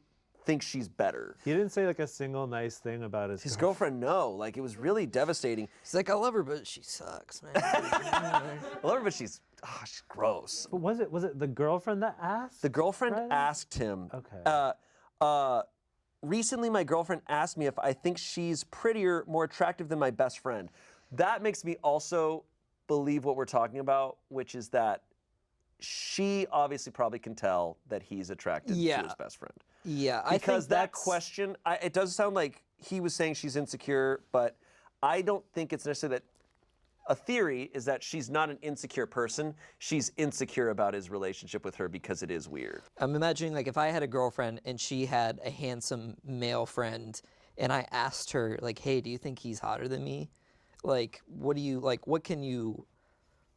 A: thinks she's better.
I: He didn't say like a single nice thing about
A: His girlfriend, no. Like it was really devastating.
H: He's like, I love her, but she sucks, man.
A: I love her, but she's gross.
I: But was it the girlfriend that asked?
A: The girlfriend
I: Right?
A: asked him.
I: Okay.
A: Recently, my girlfriend asked me if I think she's prettier, more attractive than my best friend. That makes me also believe what we're talking about, which is that she obviously probably can tell that he's attracted to
H: Yeah.
A: his best friend.
H: Yeah, I
A: Because
H: think
A: that
H: that's-
A: question, it does sound like he was saying she's insecure, but I don't think it's necessarily that. A theory is that she's not an insecure person. She's insecure about his relationship with her because it is weird.
H: I'm imagining like if I had a girlfriend and she had a handsome male friend and I asked her like, hey, do you think he's hotter than me? Like, what can you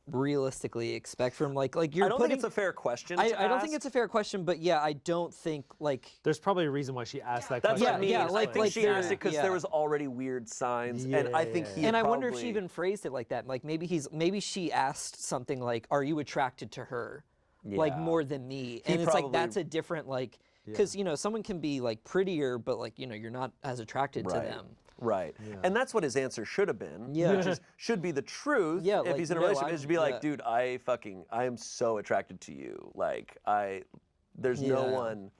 H: realistically expect from like you're
A: I don't
H: putting,
A: think it's a fair question.
H: I
A: to
H: don't think
A: ask.
H: it's a fair question, but yeah, I don't think like
I: There's probably a reason why she asked that
A: That's
I: question.
A: what I mean.
H: yeah,
A: I
H: like-
A: think
H: like
A: she asked it because
H: yeah.
A: there was already weird signs, and I think he.
H: and I wonder if she
A: probably-
H: even phrased it like that. Like maybe she asked something like, "Are you attracted to her?" Like
A: Yeah.
H: more than me. And it's like
A: probably-
H: that's a different like because someone can be like prettier, but like you're not as attracted to them.
A: Right. And that's what his answer should have been.
H: Yeah.
A: Which is, should be the truth.
H: Yeah,
A: If
H: like,
A: he's in a
H: no,
A: relationship, it should be
H: yeah.
A: like, dude, I am so attracted to you. Like, there's no
H: Yeah.
A: one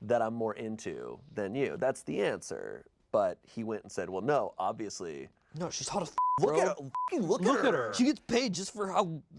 A: that I'm more into than you. That's the answer. But he went and said, well, no, obviously.
H: No, she's hot as
A: Look at her. Look at her.
H: She gets paid just for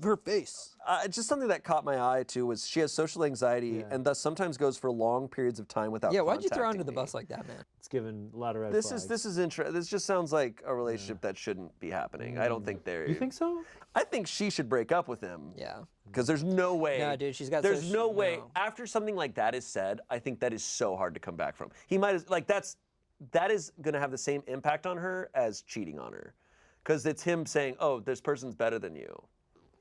H: her face.
A: Just something that caught my eye too was she has social anxiety and thus sometimes goes for long periods of time without.
H: Yeah, why'd you throw
A: contacting
H: under the
A: me.
H: bus like that, man?
I: It's given a lot of red
A: This
I: flags.
A: is interesting. This just sounds like a relationship that shouldn't be happening. I don't think they're.
I: You think so?
A: I think she should break up with him.
H: Yeah.
A: Because there's no way.
H: No, dude, she's got
A: There's
H: social-
A: no way.
H: no.
A: After something like that is said, I think that is so hard to come back from. He might that is gonna have the same impact on her as cheating on her. Because it's him saying, "Oh, this person's better than you."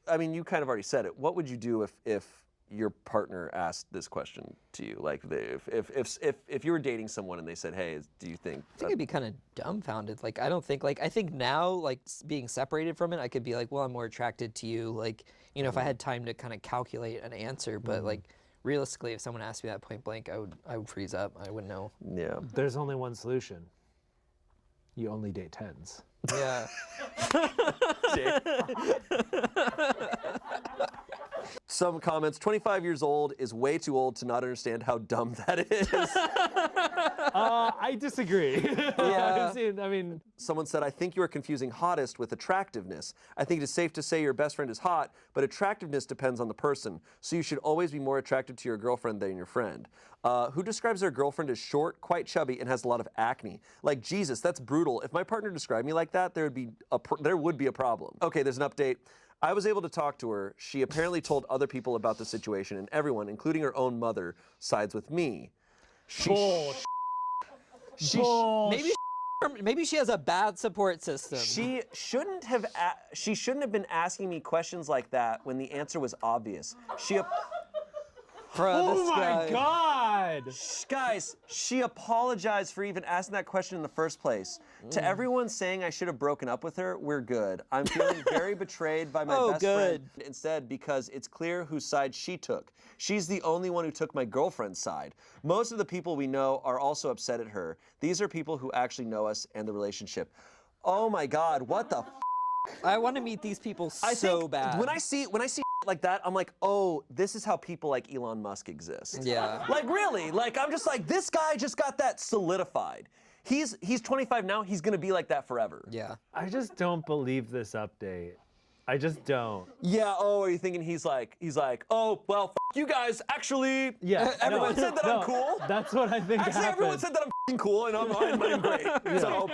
A: I mean, you kind of already said it. What would you do if your partner asked this question to you? Like, if you were dating someone and they said, "Hey, do you think?"
H: I think I'd be kind of dumbfounded. Like, I don't think, like, I think now, like, being separated from it, I could be like, well, I'm more attracted to you. Like, you know, if I had time to kind of calculate an answer, but like, realistically, if someone asked me that point blank, I would freeze up. I wouldn't know.
A: Yeah.
I: There's only one solution. You only date 10s.
H: Yeah.
A: Some comments, 25 years old is way too old to not understand how dumb that is.
I: I disagree.
H: Yeah.
I: I mean,
A: Someone said, I think you are confusing hottest with attractiveness. I think it is safe to say your best friend is hot, but attractiveness depends on the person. So you should always be more attracted to your girlfriend than your friend. Who describes their girlfriend as short, quite chubby, and has a lot of acne? Like, Jesus, that's brutal. If my partner described me like that, there would be a problem. Okay, there's an update. I was able to talk to her. She apparently told other people about the situation, and everyone, including her own mother, sides with me.
H: Maybe she has a bad support system.
A: She shouldn't have been asking me questions like that when the answer was obvious.
I: oh my God!
A: Guys, she apologized for even asking that question in the first place. To everyone saying I should have broken up with her, we're good. I'm feeling very betrayed by my best friend instead because it's clear whose side she took. She's the only one who took my girlfriend's side. Most of the people we know are also upset at her. These are people who actually know us and the relationship. Oh my God, what the
H: I want to meet these people so bad.
A: When I see like that, I'm like, oh, this is how people like Elon Musk exist.
H: Yeah.
A: Like really, like I'm just like, this guy just got that solidified. He's 25 now, he's gonna be like that forever.
H: Yeah.
I: I just don't believe this update. I just don't.
A: Yeah, oh, are you thinking he's like, oh, well, you guys, actually,
I: Yeah.
A: everyone said that I'm cool.
I: That's what I think
A: Actually, everyone
I: happened.
A: said that I'm cool and I'm great. So,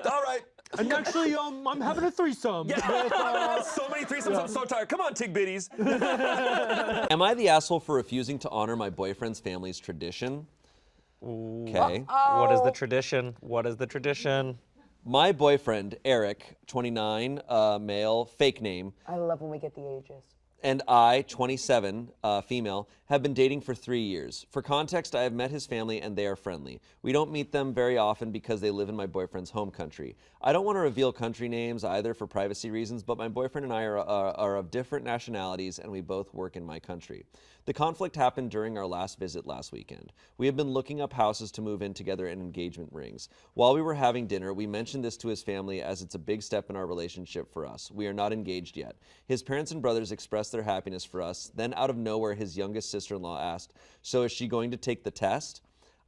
A: all right.
I: And actually, I'm having a threesome.
A: Yeah. So many threesomes, I'm so tired. Come on, Tig Bitties. Am I the asshole for refusing to honor my boyfriend's family's tradition? Okay.
B: What is the tradition? What is the tradition?
A: My boyfriend, Eric, 29, male, fake name,
E: I love when we get the ages.
A: and I, 27, female, have been dating for 3 years. For context, I have met his family and they are friendly. We don't meet them very often because they live in my boyfriend's home country. I don't want to reveal country names either for privacy reasons, but my boyfriend and I are of different nationalities and we both work in my country. The conflict happened during our last visit last weekend. We have been looking up houses to move in together and engagement rings. While we were having dinner, we mentioned this to his family as it's a big step in our relationship for us. We are not engaged yet. His parents and brothers expressed their happiness for us. Then out of nowhere, his youngest sister-in-law asked, "So is she going to take the test?"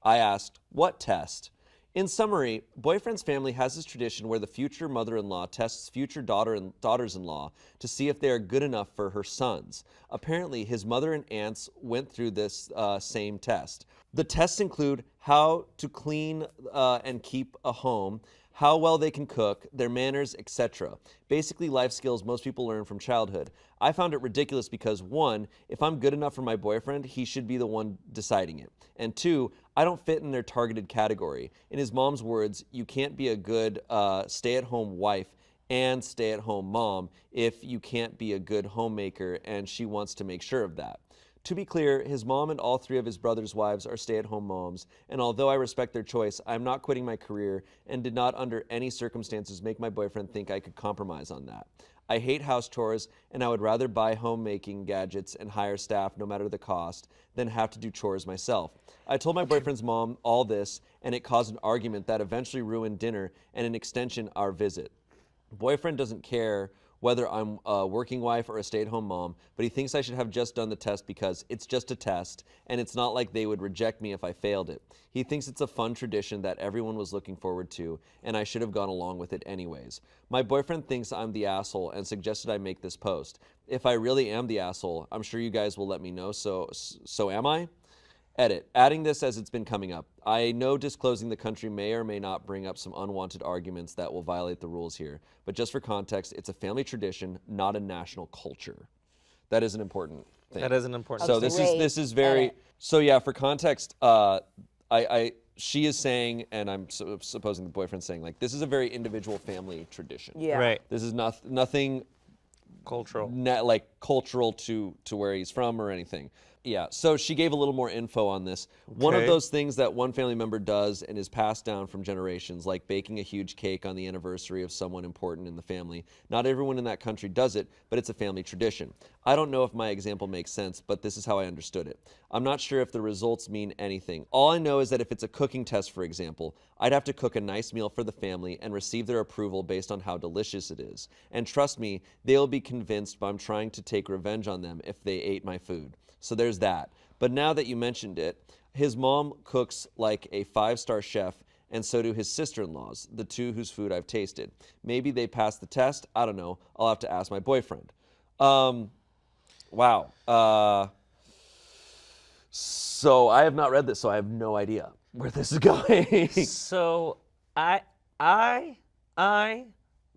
A: I asked, "What test?" In summary, boyfriend's family has this tradition where the future mother-in-law tests future daughters-in-law to see if they are good enough for her sons. Apparently, his mother and aunts went through this same test. The tests include how to clean and keep a home, how well they can cook, their manners, etc. Basically life skills most people learn from childhood. I found it ridiculous because 1, if I'm good enough for my boyfriend, he should be the one deciding it. And 2, I don't fit in their targeted category. In his mom's words, you can't be a good stay-at-home wife and stay-at-home mom if you can't be a good homemaker, and she wants to make sure of that. To be clear, his mom and all 3 of his brothers' wives are stay-at-home moms, and although I respect their choice, I'm not quitting my career and did not under any circumstances make my boyfriend think I could compromise on that. I hate house chores, and I would rather buy homemaking gadgets and hire staff no matter the cost than have to do chores myself. I told my boyfriend's mom all this, and it caused an argument that eventually ruined dinner and an extension our visit. Boyfriend doesn't care whether I'm a working wife or a stay-at-home mom, but he thinks I should have just done the test because it's just a test, and it's not like they would reject me if I failed it. He thinks it's a fun tradition that everyone was looking forward to, and I should have gone along with it anyways. My boyfriend thinks I'm the asshole and suggested I make this post. If I really am the asshole, I'm sure you guys will let me know, so am I? Edit. Adding this as it's been coming up. I know disclosing the country may or may not bring up some unwanted arguments that will violate the rules here, but just for context, it's a family tradition, not a national culture. That is an important thing.
B: That is an important
A: So
B: thing.
A: this is very, so yeah, for context, she is saying, and I'm supposing the boyfriend's saying, like, this is a very individual family tradition.
E: Yeah.
B: Right.
A: This is nothing
B: Cultural.
A: like cultural to where he's from or anything. Yeah, so she gave a little more info on this. One of
B: Okay.
A: those things that one family member does and is passed down from generations, like baking a huge cake on the anniversary of someone important in the family. Not everyone in that country does it, but it's a family tradition. I don't know if my example makes sense, but this is how I understood it. I'm not sure if the results mean anything. All I know is that if it's a cooking test, for example, I'd have to cook a nice meal for the family and receive their approval based on how delicious it is. And trust me, they'll be convinced I'm trying to take revenge on them if they ate my food. So there's that. But now that you mentioned it, his mom cooks like a 5-star chef, and so do his sister-in-laws, the two whose food I've tasted. Maybe they passed the test. I don't know. I'll have to ask my boyfriend. Wow. So I have not read this, so I have no idea where this is going.
B: So I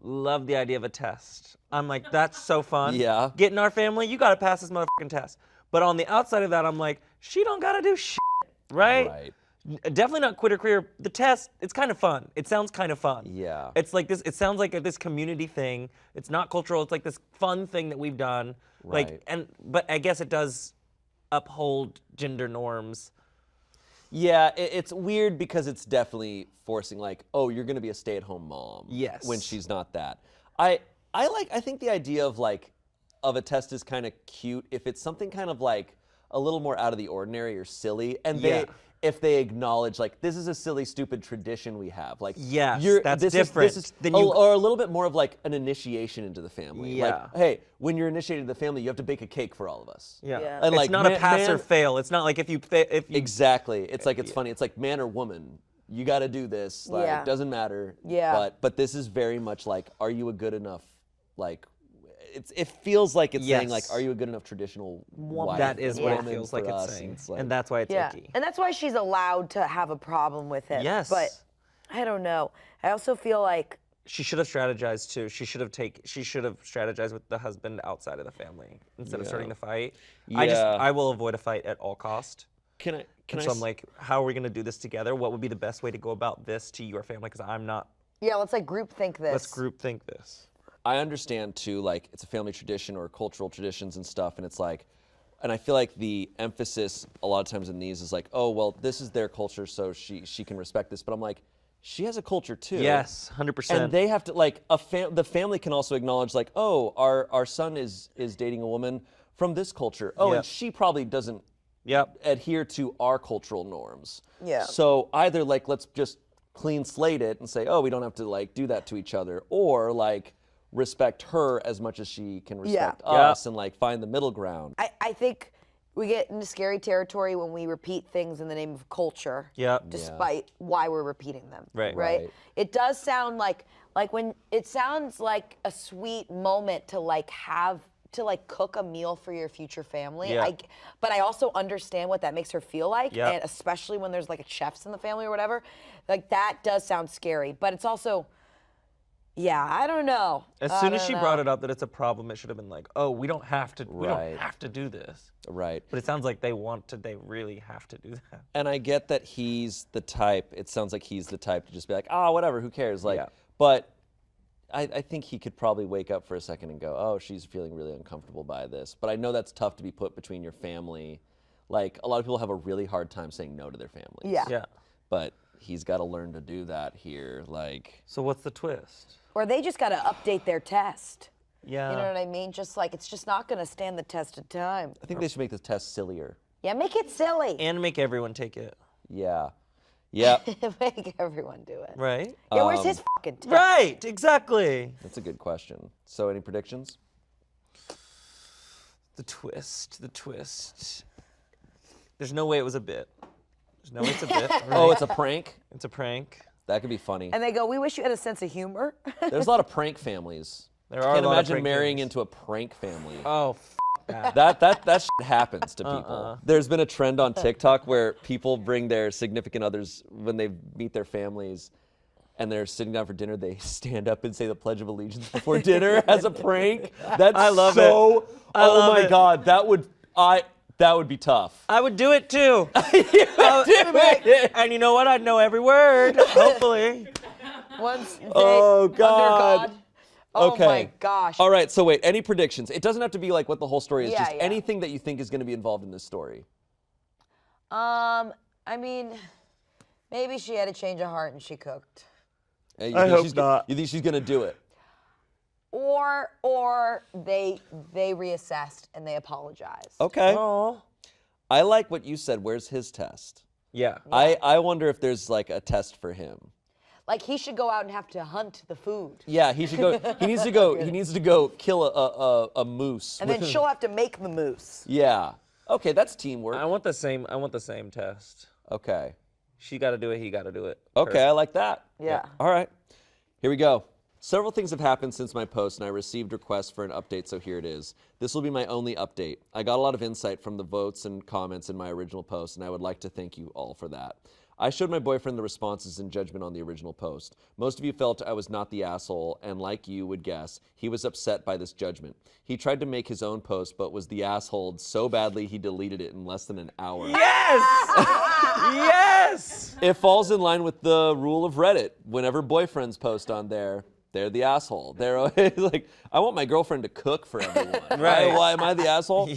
B: love the idea of a test. I'm like, that's so fun.
A: Yeah.
B: Get in our family, you gotta pass this motherfucking test. But on the outside of that, I'm like, she don't gotta do shit, right?
A: Right.
B: Definitely not quit her career. The test, it's kind of fun. It sounds kind of fun.
A: Yeah.
B: It's like this, it sounds like this community thing. It's not cultural, it's like this fun thing that we've done.
A: Right.
B: But I guess it does uphold gender norms.
A: Yeah, it's weird because it's definitely forcing, like, oh, you're gonna be a stay-at-home mom.
B: Yes.
A: When she's not that. I think the idea of a test is kind of cute if it's something kind of like a little more out of the ordinary or silly, and if they acknowledge, like, this is a silly, stupid tradition we have, like,
B: Yes, that's
A: this
B: different.
A: Is,
B: Then
A: or a little bit more of like an initiation into the family.
B: Yeah.
A: Like, hey, when you're initiated into the family, you have to bake a cake for all of us.
B: Yeah.
E: Yeah.
A: And
B: It's
A: like,
B: not a pass or fail. It's not like if you
A: Exactly. It's like, it's funny. It's like man or woman. You got to do this. Like,
E: Yeah.
A: doesn't matter.
E: Yeah.
A: But this is very much like, are you a good enough, like, it feels like it's saying, like,
B: Yes.
A: are you a good enough traditional wife?
B: that is what it
A: woman
B: feels
A: for
B: like it's
A: us?
B: saying.
A: like-
B: And that's why it's
E: Yeah.
B: icky.
E: And that's why she's allowed to have a problem with it.
B: Yes.
E: But I don't know. I also feel like
B: She should have strategized too. She should have strategized with the husband outside of the family instead of starting the fight.
A: Yeah.
B: I will avoid a fight at all cost.
A: Can I
B: So I'm like, how are we gonna do this together? What would be the best way to go about this to your family? Because I'm not.
E: yeah, let's like group think this.
B: Let's group think this.
A: I understand too, like, it's a family tradition or cultural traditions and stuff, and it's like, and I feel like the emphasis a lot of times in these is like, oh, well, this is their culture, so she can respect this. But I'm like, she has a culture too.
B: Yes, 100%.
A: And they have to, like, the family can also acknowledge, like, oh, our son is dating a woman from this culture. Oh,
B: Yep.
A: and she probably doesn't
B: Yep.
A: adhere to our cultural norms.
E: Yeah.
A: So either, like, let's just clean slate it and say, oh, we don't have to, like, do that to each other, or, like, respect her as much as she can respect us and, like, find the middle ground.
E: I think we get into scary territory when we repeat things in the name of culture.
B: Yep.
E: Despite why we're repeating them.
B: Right.
A: Right.
E: It does sound like when it sounds like a sweet moment to like have to like cook a meal for your future family.
B: Yeah.
E: But I also understand what that makes her feel like,
B: Yep.
E: and especially when there's like chefs in the family or whatever. Like that does sound scary, but it's also, yeah, I don't know.
B: As soon as she brought it up that it's a problem, it should have been like, oh, we don't have to do this.
A: Right.
B: But it sounds like they really have to do that.
A: And I get that he's the type, it sounds like he's the type to just be like, oh, whatever, who cares? Like,
B: Yeah.
A: but I think he could probably wake up for a second and go, oh, she's feeling really uncomfortable by this. But I know that's tough to be put between your family. Like, a lot of people have a really hard time saying no to their families.
E: Yeah.
B: Yeah.
A: But he's got to learn to do that here. Like,
B: So what's the twist?
E: Or they just got to update their test.
B: Yeah.
E: You know what I mean? Just like it's just not going to stand the test of time.
A: I think they should make the test sillier.
E: Yeah, make it silly.
B: And make everyone take it.
A: Yeah. Yep.
J: Make everyone do it.
B: Right?
J: Yeah, where's his fucking test?
B: Right, exactly.
A: That's a good question. So, any predictions?
B: The twist. There's no way it was a bit. There's no way it's a bit. Right?
A: Oh, it's a prank?
B: It's a prank.
A: That could be funny.
J: And they go, we wish you had a sense of humor.
A: There's a lot of prank families.
B: There are
A: Can't
B: a lot of
A: imagine
B: prank
A: marrying
B: families.
A: into a prank family.
B: Oh,
A: That shit happens to people. There's been a trend on TikTok where people bring their significant others when they meet their families and they're sitting down for dinner, they stand up and say the Pledge of Allegiance before dinner as a prank. That's
B: I love
A: so,
B: it. I
A: oh
B: love
A: my
B: it.
A: God, that would be tough.
B: I would do it too. And you know what? I'd know every word, hopefully.
J: Once they,
A: Oh,
J: under
A: God.
J: Oh
A: Okay.
J: my gosh.
A: All right, so wait, any predictions? It doesn't have to be like what the whole story is,
J: Yeah,
A: just
J: yeah.
A: anything that you think is going to be involved in this story.
J: I mean, maybe she had a change of heart and she cooked.
A: You
B: I
A: think
B: hope
A: she's
B: not.
A: You think she's going to do it?
J: Or they reassessed and they apologized.
A: Okay.
B: Oh.
A: I like what you said. Where's his test?
B: Yeah.
A: I wonder if there's like a test for him.
J: Like he should go out and have to hunt the food.
A: Yeah, he should go. He needs to go. He needs to go kill a moose.
J: And then she'll have to make the moose.
A: Yeah. Okay, that's teamwork.
B: I want the same test.
A: Okay.
B: She got to do it, he got to do it.
A: Okay, I like that.
J: Yeah.
A: All right. Here we go. Several things have happened since my post, and I received requests for an update, so here it is. This will be my only update. I got a lot of insight from the votes and comments in my original post, and I would like to thank you all for that. I showed my boyfriend the responses and judgment on the original post. Most of you felt I was not the asshole, and like you would guess, he was upset by this judgment. He tried to make his own post, but was the asshole so badly he deleted it in less than an hour.
B: Yes! Yes!
A: It falls in line with the rule of Reddit. Whenever boyfriends post on there, they're the asshole. They're always like, I want my girlfriend to cook for everyone.
B: Right.
A: Why am I the asshole?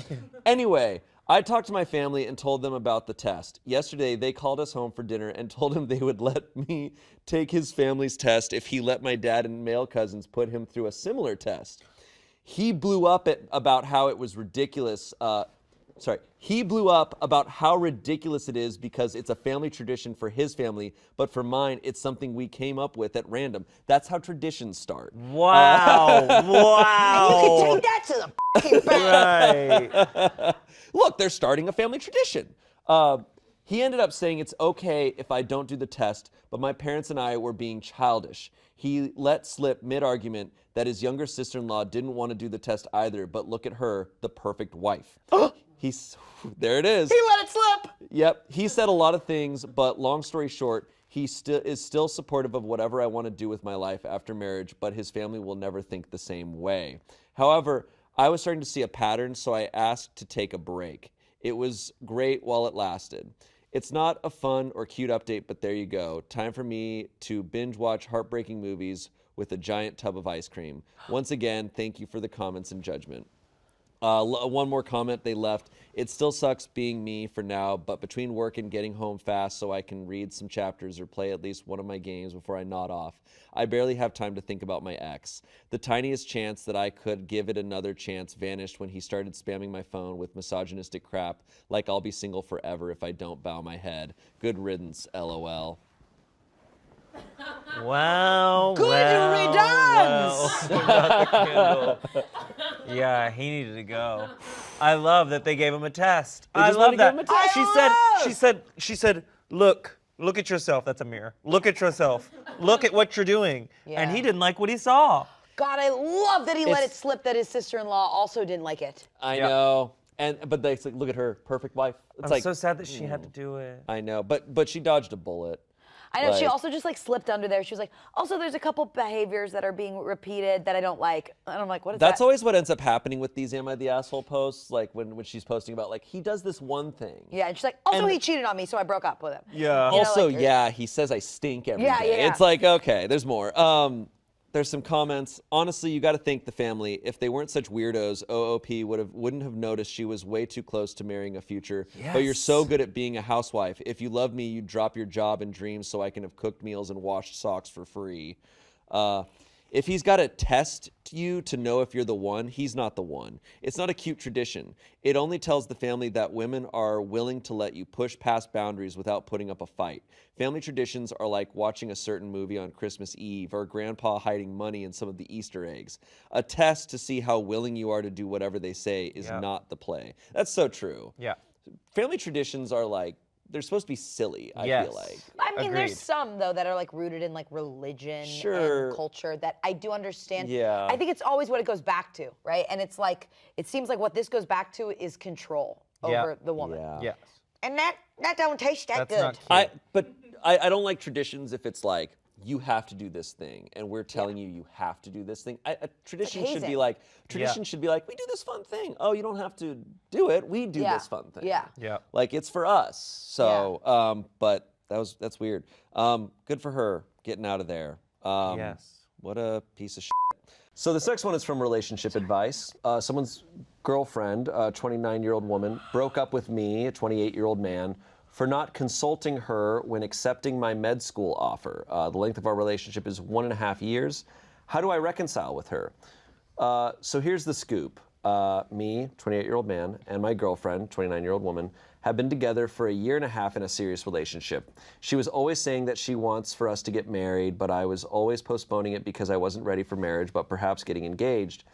A: Anyway, I talked to my family and told them about the test. Yesterday, they called us home for dinner and told him they would let me take his family's test if he let my dad and male cousins put him through a similar test. He blew up about how it was ridiculous. He blew up about how ridiculous it is because it's a family tradition for his family, but for mine, it's something we came up with at random. That's how traditions start.
B: Wow. Wow.
J: You can take that to the fucking bank.
B: Right.
A: Look, they're starting a family tradition. He ended up saying it's okay if I don't do the test, but my parents and I were being childish. He let slip mid-argument that his younger sister-in-law didn't want to do the test either, but look at her, the perfect wife. There it is.
J: He let it slip.
A: Yep, he said a lot of things, but long story short, he is still supportive of whatever I want to do with my life after marriage, but his family will never think the same way. However, I was starting to see a pattern, so I asked to take a break. It was great while it lasted. It's not a fun or cute update, but there you go. Time for me to binge watch heartbreaking movies with a giant tub of ice cream. Once again, thank you for the comments and judgment. One more comment they left. It still sucks being me for now, but between work and getting home fast so I can read some chapters or play at least one of my games before I nod off, I barely have time to think about my ex. The tiniest chance that I could give it another chance vanished when he started spamming my phone with misogynistic crap like I'll be single forever if I don't bow my head. Good riddance, LOL.
B: Wow.
J: Good
B: riddance. Yeah, he needed to go. I love that they gave him a test. I
A: just
B: love
A: wanted to
B: that.
A: give him a test.
B: She said, look at yourself. That's a mirror. Look at yourself. Look at what you're doing.
J: Yeah.
B: And he didn't like what he saw.
J: God, I love that he let
A: It's-
J: it slip that his sister-in-law also didn't like it.
A: I know. But they like, look at her, perfect wife. It's
B: I'm
A: like,
B: so sad that she had to do it.
A: I know, but she dodged a bullet.
J: I know, she
A: Like-
J: also just like slipped under there. She was like, also there's a couple behaviors that are being repeated that I don't like. And I'm like, what is
A: That's
J: that?
A: always what ends up happening with these Am I the Asshole posts, like when she's posting about like, he does this one thing.
J: Yeah, and she's like, also
A: And-
J: he cheated on me, so I broke up with him.
B: Yeah.
J: You know,
A: Also,
J: like,
A: yeah, he says I stink every day.
J: Yeah, yeah, yeah.
A: It's like, okay, there's more. There's some comments. Honestly, you got to thank the family. If they weren't such weirdos, OOP wouldn't have noticed she was way too close to marrying a future. But you're so good at being a housewife. If you loved me, you'd drop your job and dreams so I can have cooked meals and washed socks for free. If he's got to test you to know if you're the one, he's not the one. It's not a cute tradition. It only tells the family that women are willing to let you push past boundaries without putting up a fight. Family traditions are like watching a certain movie on Christmas Eve or grandpa hiding money in some of the Easter eggs. A test to see how willing you are to do whatever they say is not the play. That's so true.
B: Yeah.
A: Family traditions are like, they're supposed to be silly, I feel like.
J: I mean,
B: Agreed.
J: there's some though that are like rooted in like religion and culture that I do understand.
A: Yeah.
J: I think it's always what it goes back to, right? And it's like it seems like what this goes back to is control over the woman.
B: Yes.
J: And that don't taste that
B: That's
J: good.
B: not cute.
A: But I don't like traditions if it's like, you have to do this thing, and we're telling you have to do this thing. A tradition should be like, we do this fun thing. Oh, you don't have to do it. We do this fun thing.
J: Yeah.
B: Yeah.
A: Like, it's for us. So, but that's weird. Good for her getting out of there.
B: Yes.
A: What a piece of shit. So this next one is from Relationship Advice. Someone's girlfriend, a 29-year-old woman, broke up with me, a 28-year-old man, for not consulting her when accepting my med school offer. The length of our relationship is 1.5 years. How do I reconcile with her? So here's the scoop. Me, 28-year-old man, and my girlfriend, 29-year-old woman, have been together for 1.5 years in a serious relationship. She was always saying that she wants for us to get married, but I was always postponing it because I wasn't ready for marriage, but perhaps getting engaged.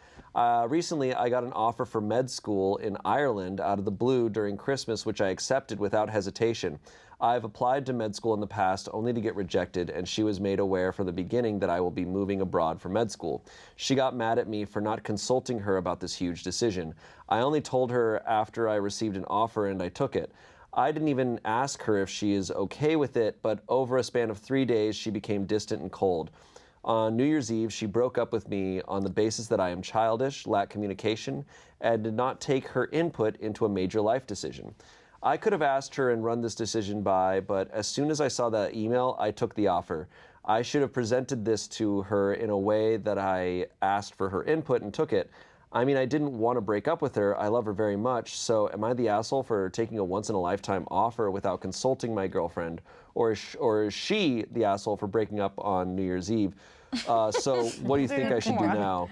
A: Recently, I got an offer for med school in Ireland out of the blue during Christmas, which I accepted without hesitation. I've applied to med school in the past only to get rejected, and she was made aware from the beginning that I will be moving abroad for med school. She got mad at me for not consulting her about this huge decision. I only told her after I received an offer and I took it. I didn't even ask her if she is okay with it, but over a span of 3 days, she became distant and cold. On New Year's Eve, she broke up with me on the basis that I am childish, lack communication, and did not take her input into a major life decision. I could have asked her and run this decision by, but as soon as I saw that email, I took the offer. I should have presented this to her in a way that I asked for her input and took it. I mean, I didn't want to break up with her. I love her very much. So am I the asshole for taking a once-in-a-lifetime offer without consulting my girlfriend? Or is she the asshole for breaking up on New Year's Eve? So what do you think I should do now?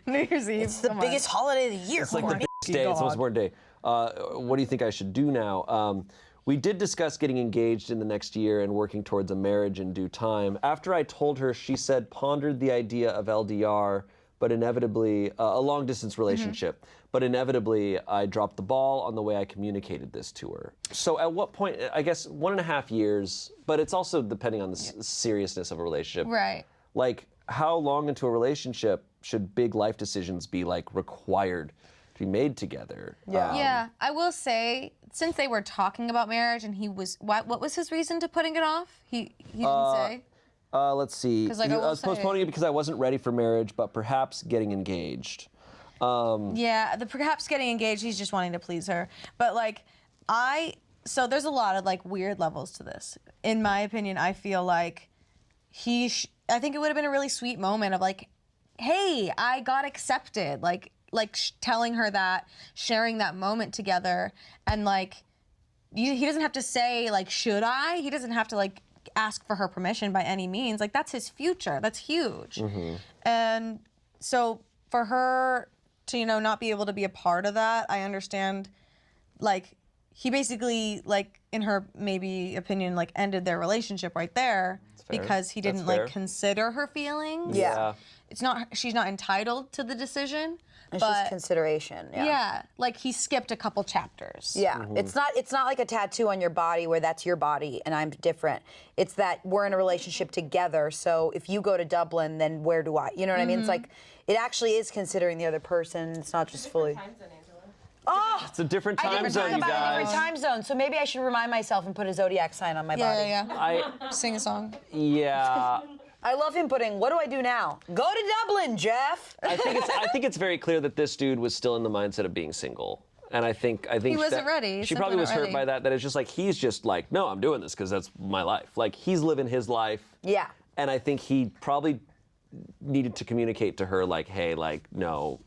E: New Year's Eve.
J: It's the biggest holiday of the year.
A: It's like the biggest day. It's the most important day. What do you think I should do now? We did discuss getting engaged in the next year and working towards a marriage in due time. After I told her, she said pondered the idea of LDR, but inevitably, a long-distance relationship. But inevitably, I dropped the ball on the way I communicated this to her. So at what point, I guess 1.5 years, but it's also depending on the seriousness of a relationship.
K: Right.
A: Like, how long into a relationship should big life decisions be, like, required to be made together?
K: Yeah, I will say, since they were talking about marriage and he was, what was his reason to putting it off? He didn't say?
A: Let's see.
K: 'Cause, like,
A: I
K: I will
A: was
K: say-
A: postponing it because I wasn't ready for marriage, but perhaps getting engaged.
K: Yeah, perhaps getting engaged, he's just wanting to please her. But like, so there's a lot of like weird levels to this. In my opinion, I feel like I think it would have been a really sweet moment of like, hey, I got accepted. Like telling her that, sharing that moment together. And like, he doesn't have to say like, should I? He doesn't have to like ask for her permission by any means. Like, that's his future. That's huge. And so for her to, not be able to be a part of that, I understand, like, he basically, like, in her maybe opinion, like, ended their relationship right there because he didn't, like, consider her feelings.
J: Yeah.
K: She's not entitled to the decision.
J: It's
K: but
J: just consideration. Yeah.
K: like, he skipped a couple chapters.
J: Yeah, it's not like a tattoo on your body where that's your body and I'm different. It's that we're in a relationship together. So if you go to Dublin, then where do I? You know what I mean? It's like it actually is considering the other person. It's not just fully. Oh,
A: It's a different time
J: I didn't
A: zone,
J: think
A: you
J: about a
A: guys.
J: different time zone. So maybe I should remind myself and put a zodiac sign on my body.
K: Yeah. Sing a song.
A: Yeah.
J: I love him putting. What do I do now? Go to Dublin, Jeff.
A: I think it's very clear that this dude was still in the mindset of being single. And I think
K: He wasn't ready.
A: She
K: Simply
A: probably
K: not
A: was hurt
K: ready.
A: by that it's just like he's just like, no, I'm doing this because that's my life. Like he's living his life.
J: Yeah.
A: And I think he probably needed to communicate to her like, hey, like, no,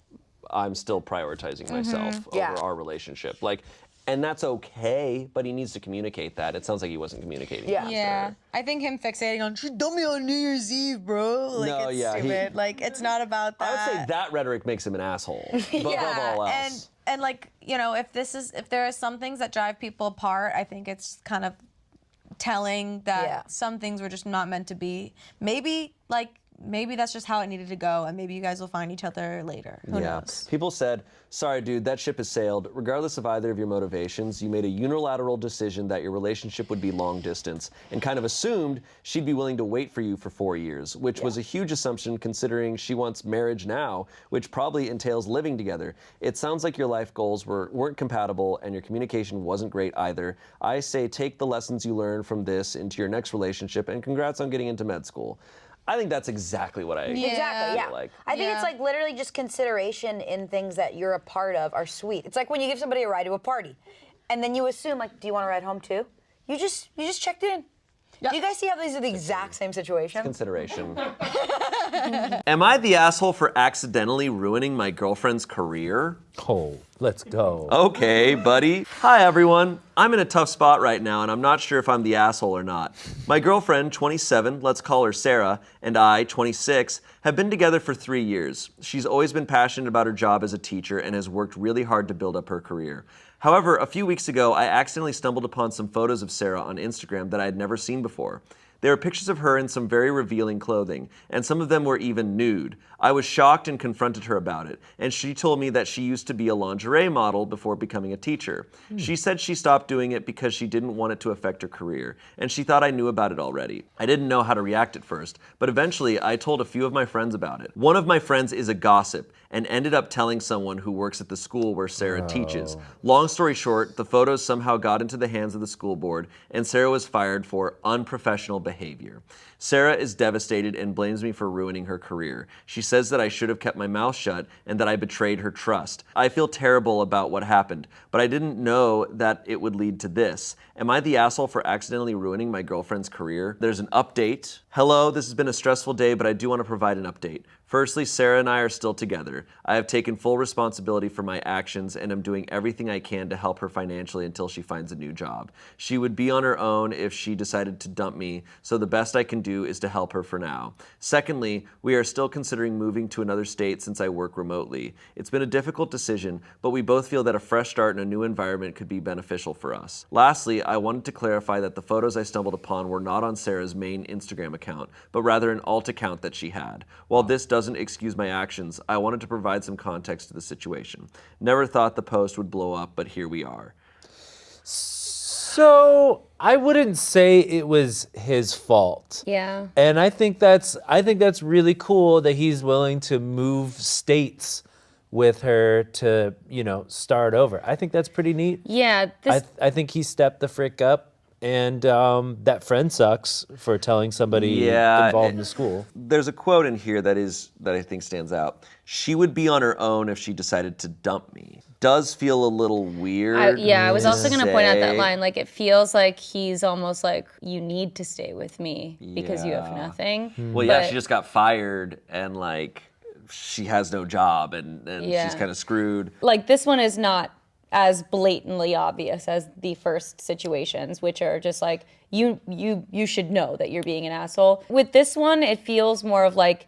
A: I'm still prioritizing myself over
J: Yeah.
A: our relationship. Like, And that's okay, but he needs to communicate that. It sounds like he wasn't communicating.
J: Yeah.
A: that to
K: Yeah,
A: her.
K: I think him fixating on she dumped me on New Year's Eve, bro. Like
A: No,
K: it's
A: yeah,
K: stupid. Like it's not about that.
A: I would say that rhetoric makes him an asshole. Above all else.
K: and like if there are some things that drive people apart, I think it's kind of telling that some things were just not meant to be. Maybe that's just how it needed to go, and maybe you guys will find each other later. Who knows?
A: People said, sorry, dude, that ship has sailed. Regardless of either of your motivations, you made a unilateral decision that your relationship would be long distance and kind of assumed she'd be willing to wait for you for 4 years, which was a huge assumption considering she wants marriage now, which probably entails living together. It sounds like your life goals weren't compatible and your communication wasn't great either. I say take the lessons you learned from this into your next relationship and congrats on getting into med school. I think that's exactly what I
J: Exactly, yeah.
A: like.
J: I think it's like literally just consideration in things that you're a part of are sweet. It's like when you give somebody a ride to a party, and then you assume like, do you want to ride home too? You just checked in. Do you guys see how these are the exact same situation?
A: Consideration. Am I the asshole for accidentally ruining my girlfriend's career?
F: Oh, let's go.
A: Okay, buddy. Hi, everyone. I'm in a tough spot right now, and I'm not sure if I'm the asshole or not. My girlfriend, 27, let's call her Sarah, and I, 26, have been together for 3 years. She's always been passionate about her job as a teacher and has worked really hard to build up her career. However, a few weeks ago, I accidentally stumbled upon some photos of Sarah on Instagram that I had never seen before. There were pictures of her in some very revealing clothing, and some of them were even nude. I was shocked and confronted her about it, and she told me that she used to be a lingerie model before becoming a teacher. She said she stopped doing it because she didn't want it to affect her career, and she thought I knew about it already. I didn't know how to react at first, but eventually I told a few of my friends about it. One of my friends is a gossip, and ended up telling someone who works at the school where Sarah teaches. Long story short, the photos somehow got into the hands of the school board, and Sarah was fired for unprofessional behavior. Sarah is devastated and blames me for ruining her career. She says that I should have kept my mouth shut and that I betrayed her trust. I feel terrible about what happened, but I didn't know that it would lead to this. Am I the asshole for accidentally ruining my girlfriend's career? There's an update. Hello, this has been a stressful day, but I do want to provide an update. Firstly, Sarah and I are still together. I have taken full responsibility for my actions and am doing everything I can to help her financially until she finds a new job. She would be on her own if she decided to dump me, so the best I can do is to help her for now. Secondly, we are still considering moving to another state since I work remotely. It's been a difficult decision, but we both feel that a fresh start in a new environment could be beneficial for us. Lastly, I wanted to clarify that the photos I stumbled upon were not on Sarah's main Instagram account, but rather an alt account that she had. While this doesn't excuse my actions, I wanted to provide some context to the situation. Never thought the post would blow up, but here we are.
F: So I wouldn't say it was his fault.
C: Yeah.
F: And I think that's really cool that he's willing to move states with her to, start over. I think that's pretty neat.
C: Yeah.
F: I think he stepped the frick up. And that friend sucks for telling somebody involved in the school.
A: There's a quote in here that I think stands out. She would be on her own if she decided to dump me. Does feel a little weird.
C: I was also going to point out that line. Like, it feels like he's almost like, you need to stay with me because you have nothing.
A: Well, yeah, she just got fired and she has no job and she's kind of screwed.
C: Like, this one is not as blatantly obvious as the first situations, which are just like, you should know that you're being an asshole. With this one, it feels more of like,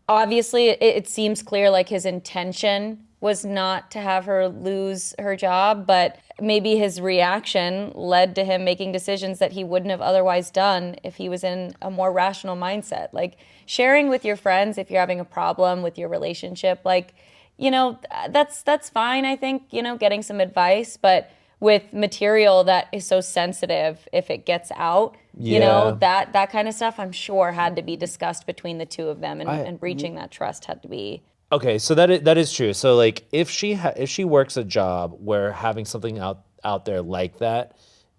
C: obviously it seems clear like his intention was not to have her lose her job, but maybe his reaction led to him making decisions that he wouldn't have otherwise done if he was in a more rational mindset. Like, sharing with your friends if you're having a problem with your relationship, that's fine, I think, getting some advice, but with material that is so sensitive, if it gets out, that kind of stuff, I'm sure had to be discussed between the two of them, and breaching that trust had to be.
F: Okay, so that is true. So if she works a job where having something out there like that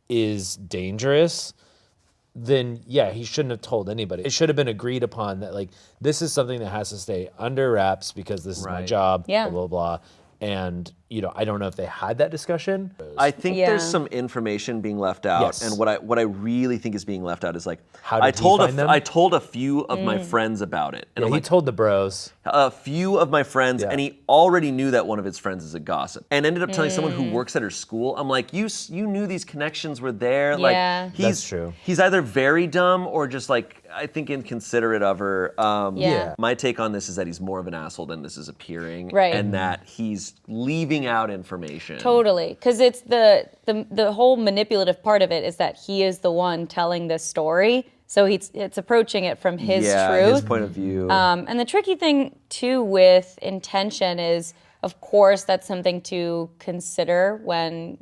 F: is dangerous, then yeah, he shouldn't have told anybody. It should have been agreed upon that this is something that has to stay under wraps because this is my job, blah, blah, blah. And I don't know if they had that discussion.
A: I think
C: Yeah.
A: there's some information being left out,
F: Yes.
A: and what I really think is being left out is like
F: How did
A: I
F: he
A: told
F: find them?
A: I told a few of my friends about it, and
F: Yeah,
A: I'm
F: he
A: like,
F: told the bros.
A: a few of my friends,
F: Yeah.
A: and he already knew that one of his friends is a gossip, and ended up telling someone who works at her school. I'm like, you knew these connections were there.
C: Yeah.
A: Like,
F: That's true.
A: He's either very dumb or just like I think inconsiderate of her.
C: Yeah.
A: My take on this is that he's more of an asshole than this is appearing,
C: Right.
A: and that he's leaving out information.
C: Totally, because it's the whole manipulative part of it is that he is the one telling this story, so it's approaching it from his truth.
A: His point of view.
C: And the tricky thing too with intention is, of course, that's something to consider when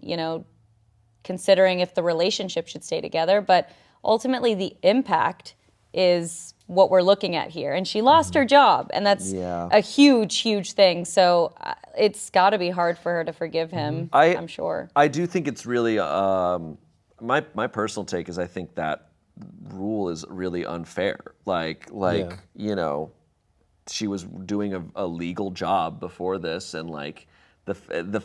C: considering if the relationship should stay together. But ultimately, the impact is what we're looking at here. And she lost her job, and that's a huge, huge thing. So it's got to be hard for her to forgive him, I'm sure.
A: I do think it's really, my personal take is I think that rule is really unfair. She was doing a legal job before this, and like the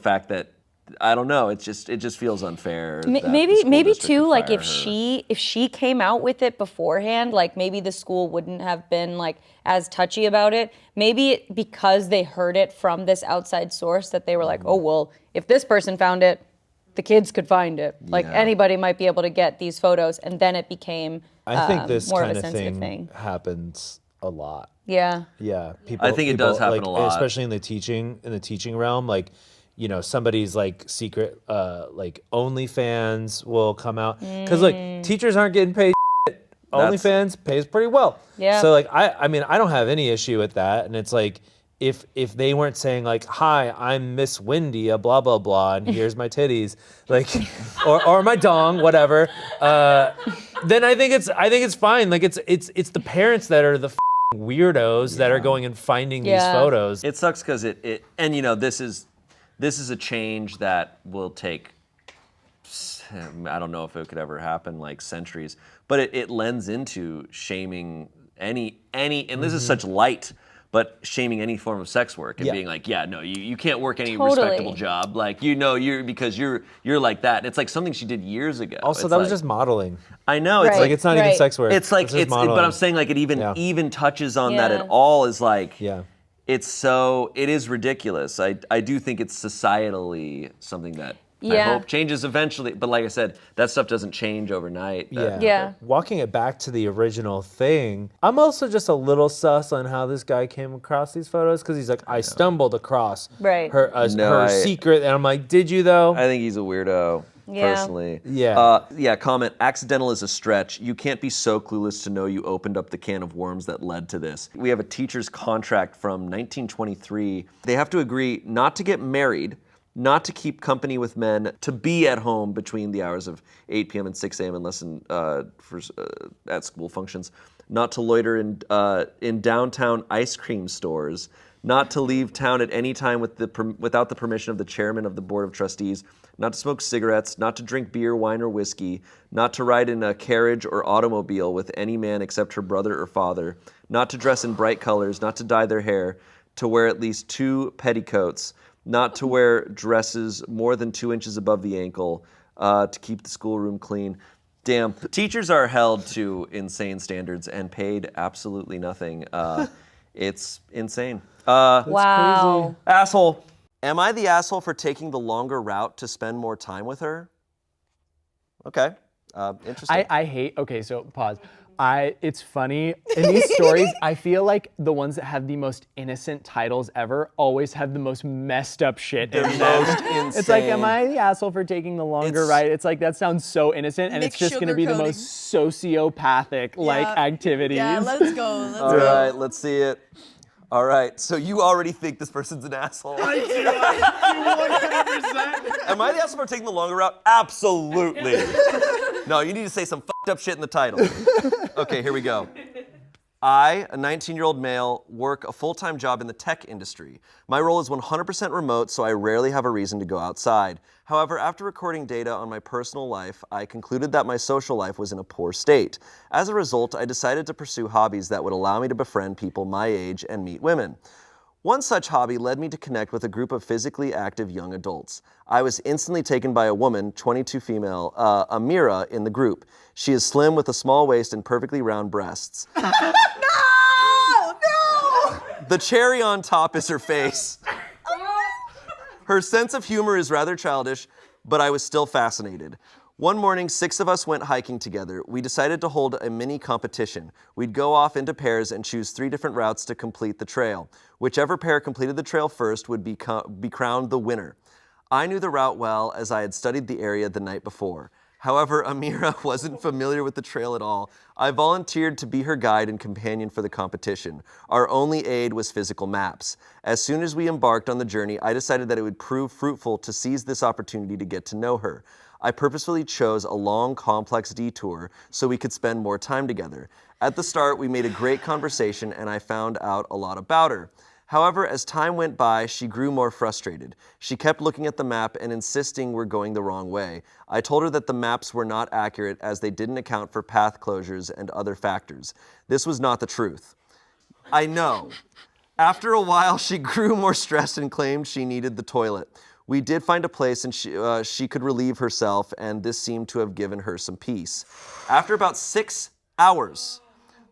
A: fact that, I don't know. It just feels unfair. that the
C: Maybe
A: school district
C: too,
A: could
C: like
A: fire
C: if she came out with it beforehand, like maybe the school wouldn't have been like as touchy about it. Maybe because they heard it from this outside source that they were like, oh well, if this person found it, the kids could find it. Like anybody might be able to get these photos, and then it became
F: I think this
C: more of
F: kind
C: a
F: of
C: sensitive
F: thing
C: thing.
F: happens a lot.
C: Yeah.
F: Yeah, people.
A: I think it does happen
F: like,
A: a lot.
F: especially in the teaching realm. Like, somebody's like secret, like OnlyFans will come out because like teachers aren't getting paid. OnlyFans pays pretty well.
C: Yeah.
F: So like, I mean, I don't have any issue with that, and it's like, if they weren't saying like, "Hi, I'm Miss Wendy, a blah blah blah, and here's my titties," like, or my dong, whatever, then I think it's fine. Like it's the parents that are the weirdos that are going and finding these photos.
A: It sucks because it and this is a change that will take, I don't know if it could ever happen, like centuries, but it lends into shaming any, and this is such light, but shaming any form of sex work and being like, no, you can't work any respectable job. Like, because you're like that. And it's like something she did years ago.
F: Also,
A: It's
F: that was
A: like,
F: just modeling.
A: I know. It's
C: Right.
A: like,
F: Like, it's not even sex work.
A: it's like,
F: just
A: but
F: modeling.
A: I'm saying like it even touches on that
C: Yeah.
A: at all is like,
F: Yeah.
A: it is ridiculous. I do think it's societally something that I
C: Yeah.
A: hope changes eventually. But like I said, that stuff doesn't change overnight.
C: Yeah.
F: Walking it back to the original thing, I'm also just a little sus on how this guy came across these photos, because he's like, I stumbled across
C: Right.
F: her secret, and I'm like, did you though?
A: I think he's a weirdo.
C: Yeah.
A: Personally.
F: Yeah.
A: Comment, accidental is a stretch. You can't be so clueless to know you opened up the can of worms that led to this. We have a teacher's contract from 1923. They have to agree not to get married, not to keep company with men, to be at home between the hours of 8 p.m. and 6 a.m. unless at school functions, not to loiter in downtown ice cream stores, not to leave town at any time without the permission of the chairman of the board of trustees, not to smoke cigarettes, not to drink beer, wine, or whiskey, not to ride in a carriage or automobile with any man except her brother or father, not to dress in bright colors, not to dye their hair, to wear at least 2 petticoats, not to wear dresses more than 2 inches above the ankle, to keep the schoolroom clean. Damn, teachers are held to insane standards and paid absolutely nothing. It's insane.
C: Wow.
A: Asshole. Am I the asshole for taking the longer route to spend more time with her? Okay. Interesting.
L: I hate, okay, so pause. It's funny, in these stories, I feel like the ones that have the most innocent titles ever always have the most messed up shit in them. It's like, am I the asshole for taking the longer ride? It's like, that sounds so innocent, and
K: Nick
L: it's just gonna be the
K: sugarcoating.
L: most sociopathic, activities.
K: Yeah, let's go. Let's
A: All
K: go.
A: right, let's see it. All right, so you already think this person's an asshole.
I: I do 100%.
A: Am I the asshole for taking the longer route? Absolutely. No, you need to say some fucked up shit in the title. Okay, here we go. I, a 19-year-old male, work a full-time job in the tech industry. My role is 100% remote, so I rarely have a reason to go outside. However, after recording data on my personal life, I concluded that my social life was in a poor state. As a result, I decided to pursue hobbies that would allow me to befriend people my age and meet women. One such hobby led me to connect with a group of physically active young adults. I was instantly taken by a woman, 22 female, Amira, in the group. She is slim with a small waist and perfectly round breasts.
K: No!
A: The cherry on top is her face. Her sense of humor is rather childish, but I was still fascinated. One morning, 6 of us went hiking together. We decided to hold a mini competition. We'd go off into pairs and choose 3 different routes to complete the trail. Whichever pair completed the trail first would be crowned the winner. I knew the route well as I had studied the area the night before. However, Amira wasn't familiar with the trail at all. I volunteered to be her guide and companion for the competition. Our only aid was physical maps. As soon as we embarked on the journey, I decided that it would prove fruitful to seize this opportunity to get to know her. I purposefully chose a long, complex detour so we could spend more time together. At the start, we made a great conversation and I found out a lot about her. However, as time went by, she grew more frustrated. She kept looking at the map and insisting we're going the wrong way. I told her that the maps were not accurate as they didn't account for path closures and other factors. This was not the truth. I know. After a while, she grew more stressed and claimed she needed the toilet. We did find a place and she could relieve herself, and this seemed to have given her some peace. After about 6 hours,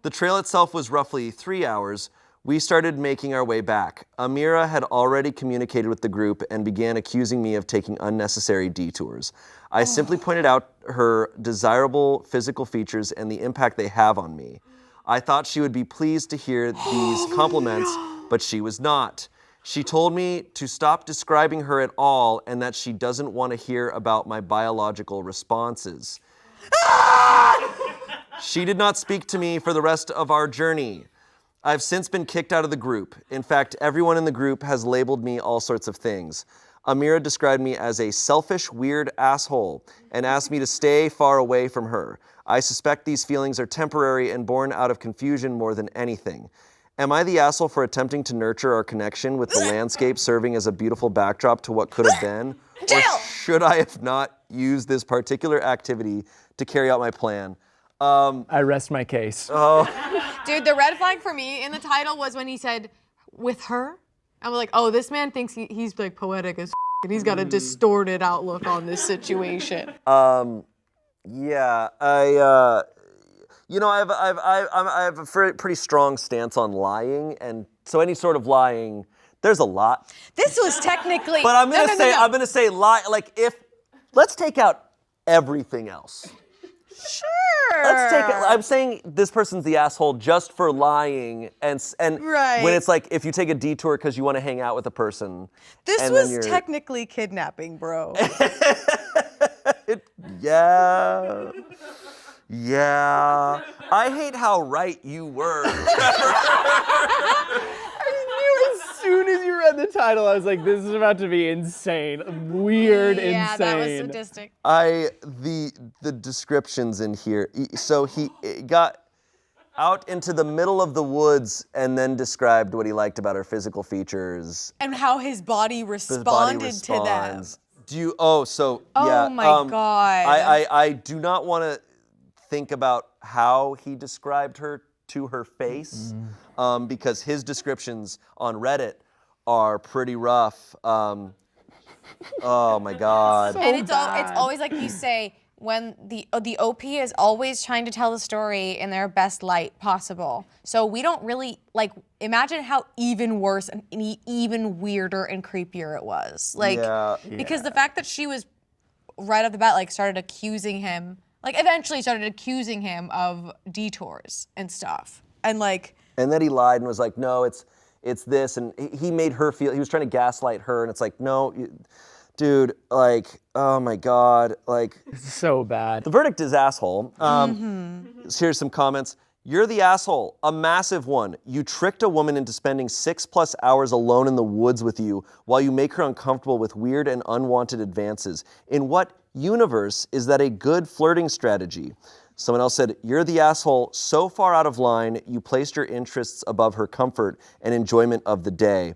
A: the trail itself was roughly 3 hours, we started making our way back. Amira had already communicated with the group and began accusing me of taking unnecessary detours. I simply pointed out her desirable physical features and the impact they have on me. I thought she would be pleased to hear these compliments, but she was not. She told me to stop describing her at all and that she doesn't want to hear about my biological responses. She did not speak to me for the rest of our journey. I've since been kicked out of the group. In fact, everyone in the group has labeled me all sorts of things. Amira described me as a selfish, weird asshole and asked me to stay far away from her. I suspect these feelings are temporary and born out of confusion more than anything. Am I the asshole for attempting to nurture our connection with the landscape serving as a beautiful backdrop to what could have been? Or should I have not used this particular activity to carry out my plan?
L: I rest my case.
K: Dude, the red flag for me in the title was when he said, with her. I'm like, oh, this man thinks he's like poetic as and he's got a distorted outlook on this situation.
A: Yeah, I have a pretty strong stance on lying, and so any sort of lying, there's a lot.
K: This was technically.
A: But I'm gonna say lie. Like let's take out everything else.
K: Sure.
A: Let's take it. I'm saying this person's the asshole just for lying, and
K: Right.
A: when it's like if you take a detour because you want to hang out with a person.
K: This
A: and
K: was
A: then you're,
K: technically kidnapping, bro.
A: Yeah. Yeah. I hate how right you were.
L: As soon as you read the title, I was like, this is about to be insane. Weird, insane.
K: Yeah, that was sadistic.
A: The descriptions in here. So he got out into the middle of the woods and then described what he liked about her physical features.
K: And how his body responded to them.
A: Yeah.
K: My God.
A: I do not want to think about how he described her to her face, because his descriptions on Reddit are pretty rough. Oh my God.
K: And it's always like you say, when the OP is always trying to tell the story in their best light possible. So we don't really, imagine how even worse and even weirder and creepier it was. Because the fact that she was right off the bat, started accusing him, eventually started accusing him of detours and stuff. And
A: then he lied and was like, no, it's this. And he made her feel, he was trying to gaslight her. And it's like, no, dude, oh my God.
L: So bad.
A: The verdict is asshole. Here's some comments. You're the asshole, a massive one. You tricked a woman into spending 6+ hours alone in the woods with you while you make her uncomfortable with weird and unwanted advances. In what universe is that a good flirting strategy? Someone else said, you're the asshole so far out of line, you placed your interests above her comfort and enjoyment of the day.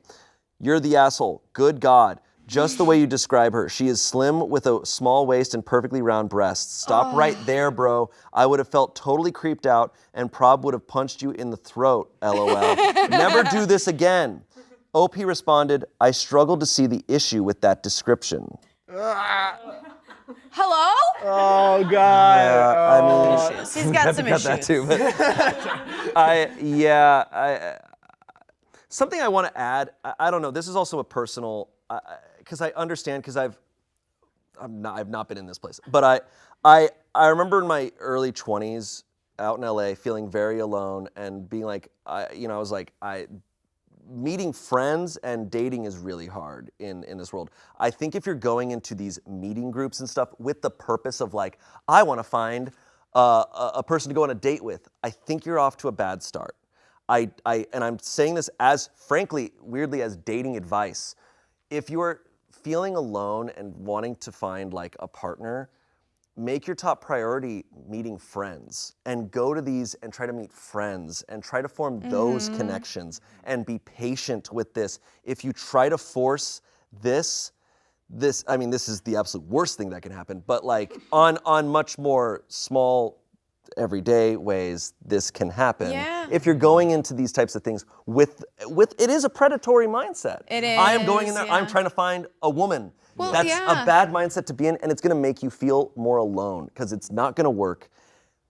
A: You're the asshole, good God. Just the way you describe her. She is slim with a small waist and perfectly round breasts. Stop right there, bro. I would have felt totally creeped out and Prob would have punched you in the throat, LOL. Never do this again. OP responded, I struggled to see the issue with that description.
K: Hello?
L: Oh God.
A: I mean,
K: He's got some
A: cut
K: issues.
A: that too, but something I want to add. I don't know. This is also a personal, because I understand, because I've not been in this place, but I remember in my early 20s out in LA feeling very alone and being like, I was like, meeting friends and dating is really hard in this world. I think if you're going into these meeting groups and stuff with the purpose of like, I want to find a person to go on a date with, I think you're off to a bad start. And I'm saying this as, frankly, weirdly, as dating advice. If you're feeling alone and wanting to find like a partner, make your top priority meeting friends, and go to these and try to meet friends and try to form those connections and be patient with this. If you try to force this, I mean, this is the absolute worst thing that can happen, but like on much more small, everyday ways, this can happen.
K: Yeah.
A: If you're going into these types of things with it is a predatory mindset.
K: It
A: I am going in
K: is,
A: there,
K: yeah.
A: I'm trying to find a woman.
K: Well,
A: That's
K: yeah.
A: a bad mindset to be in, and it's gonna make you feel more alone, because it's not gonna work.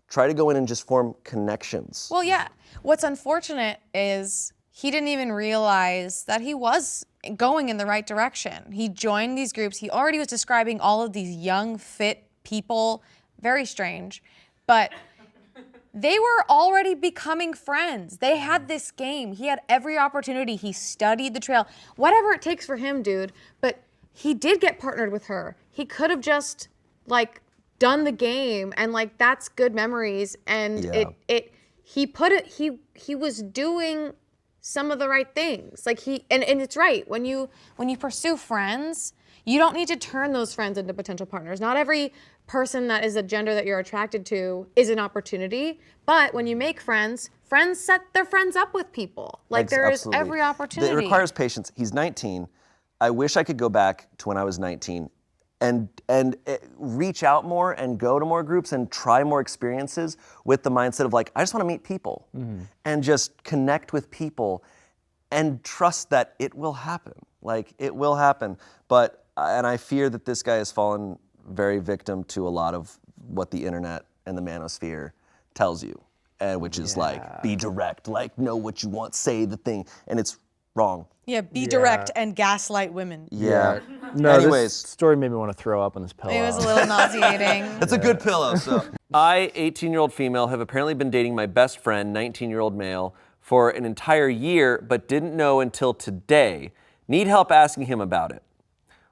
A: Try to go in and just form connections.
K: Well, yeah. What's unfortunate is he didn't even realize that he was going in the right direction. He joined these groups. He already was describing all of these young, fit people. Very strange. But they were already becoming friends. They had this game. He had every opportunity. He studied the trail. Whatever it takes for him, dude. But he did get partnered with her. He could have just like done the game, and like that's good memories. And he was doing some of the right things. Like and it's right. When you pursue friends, you don't need to turn those friends into potential partners. Not every person that is a gender that you're attracted to is an opportunity. But when you make friends set their friends up with people. Like there is
A: Absolutely.
K: every opportunity.
A: It requires patience. He's 19. I wish I could go back to when I was 19 and reach out more and go to more groups and try more experiences with the mindset of like, I just want to meet people and just connect with people and trust that it will happen. Like, it will happen. But, and I fear that this guy has fallen very victim to a lot of what the internet and the manosphere tells you, which is like, be direct, like, know what you want, say the thing, and it's wrong.
K: Yeah, be direct and gaslight women.
A: Yeah.
L: No,
A: Anyways.
L: this story made me want to throw up on this pillow.
K: It was a little nauseating.
A: It's a good pillow, so. I, 18-year-old female, have apparently been dating my best friend, 19-year-old male, for an entire year, but didn't know until today. Need help asking him about it.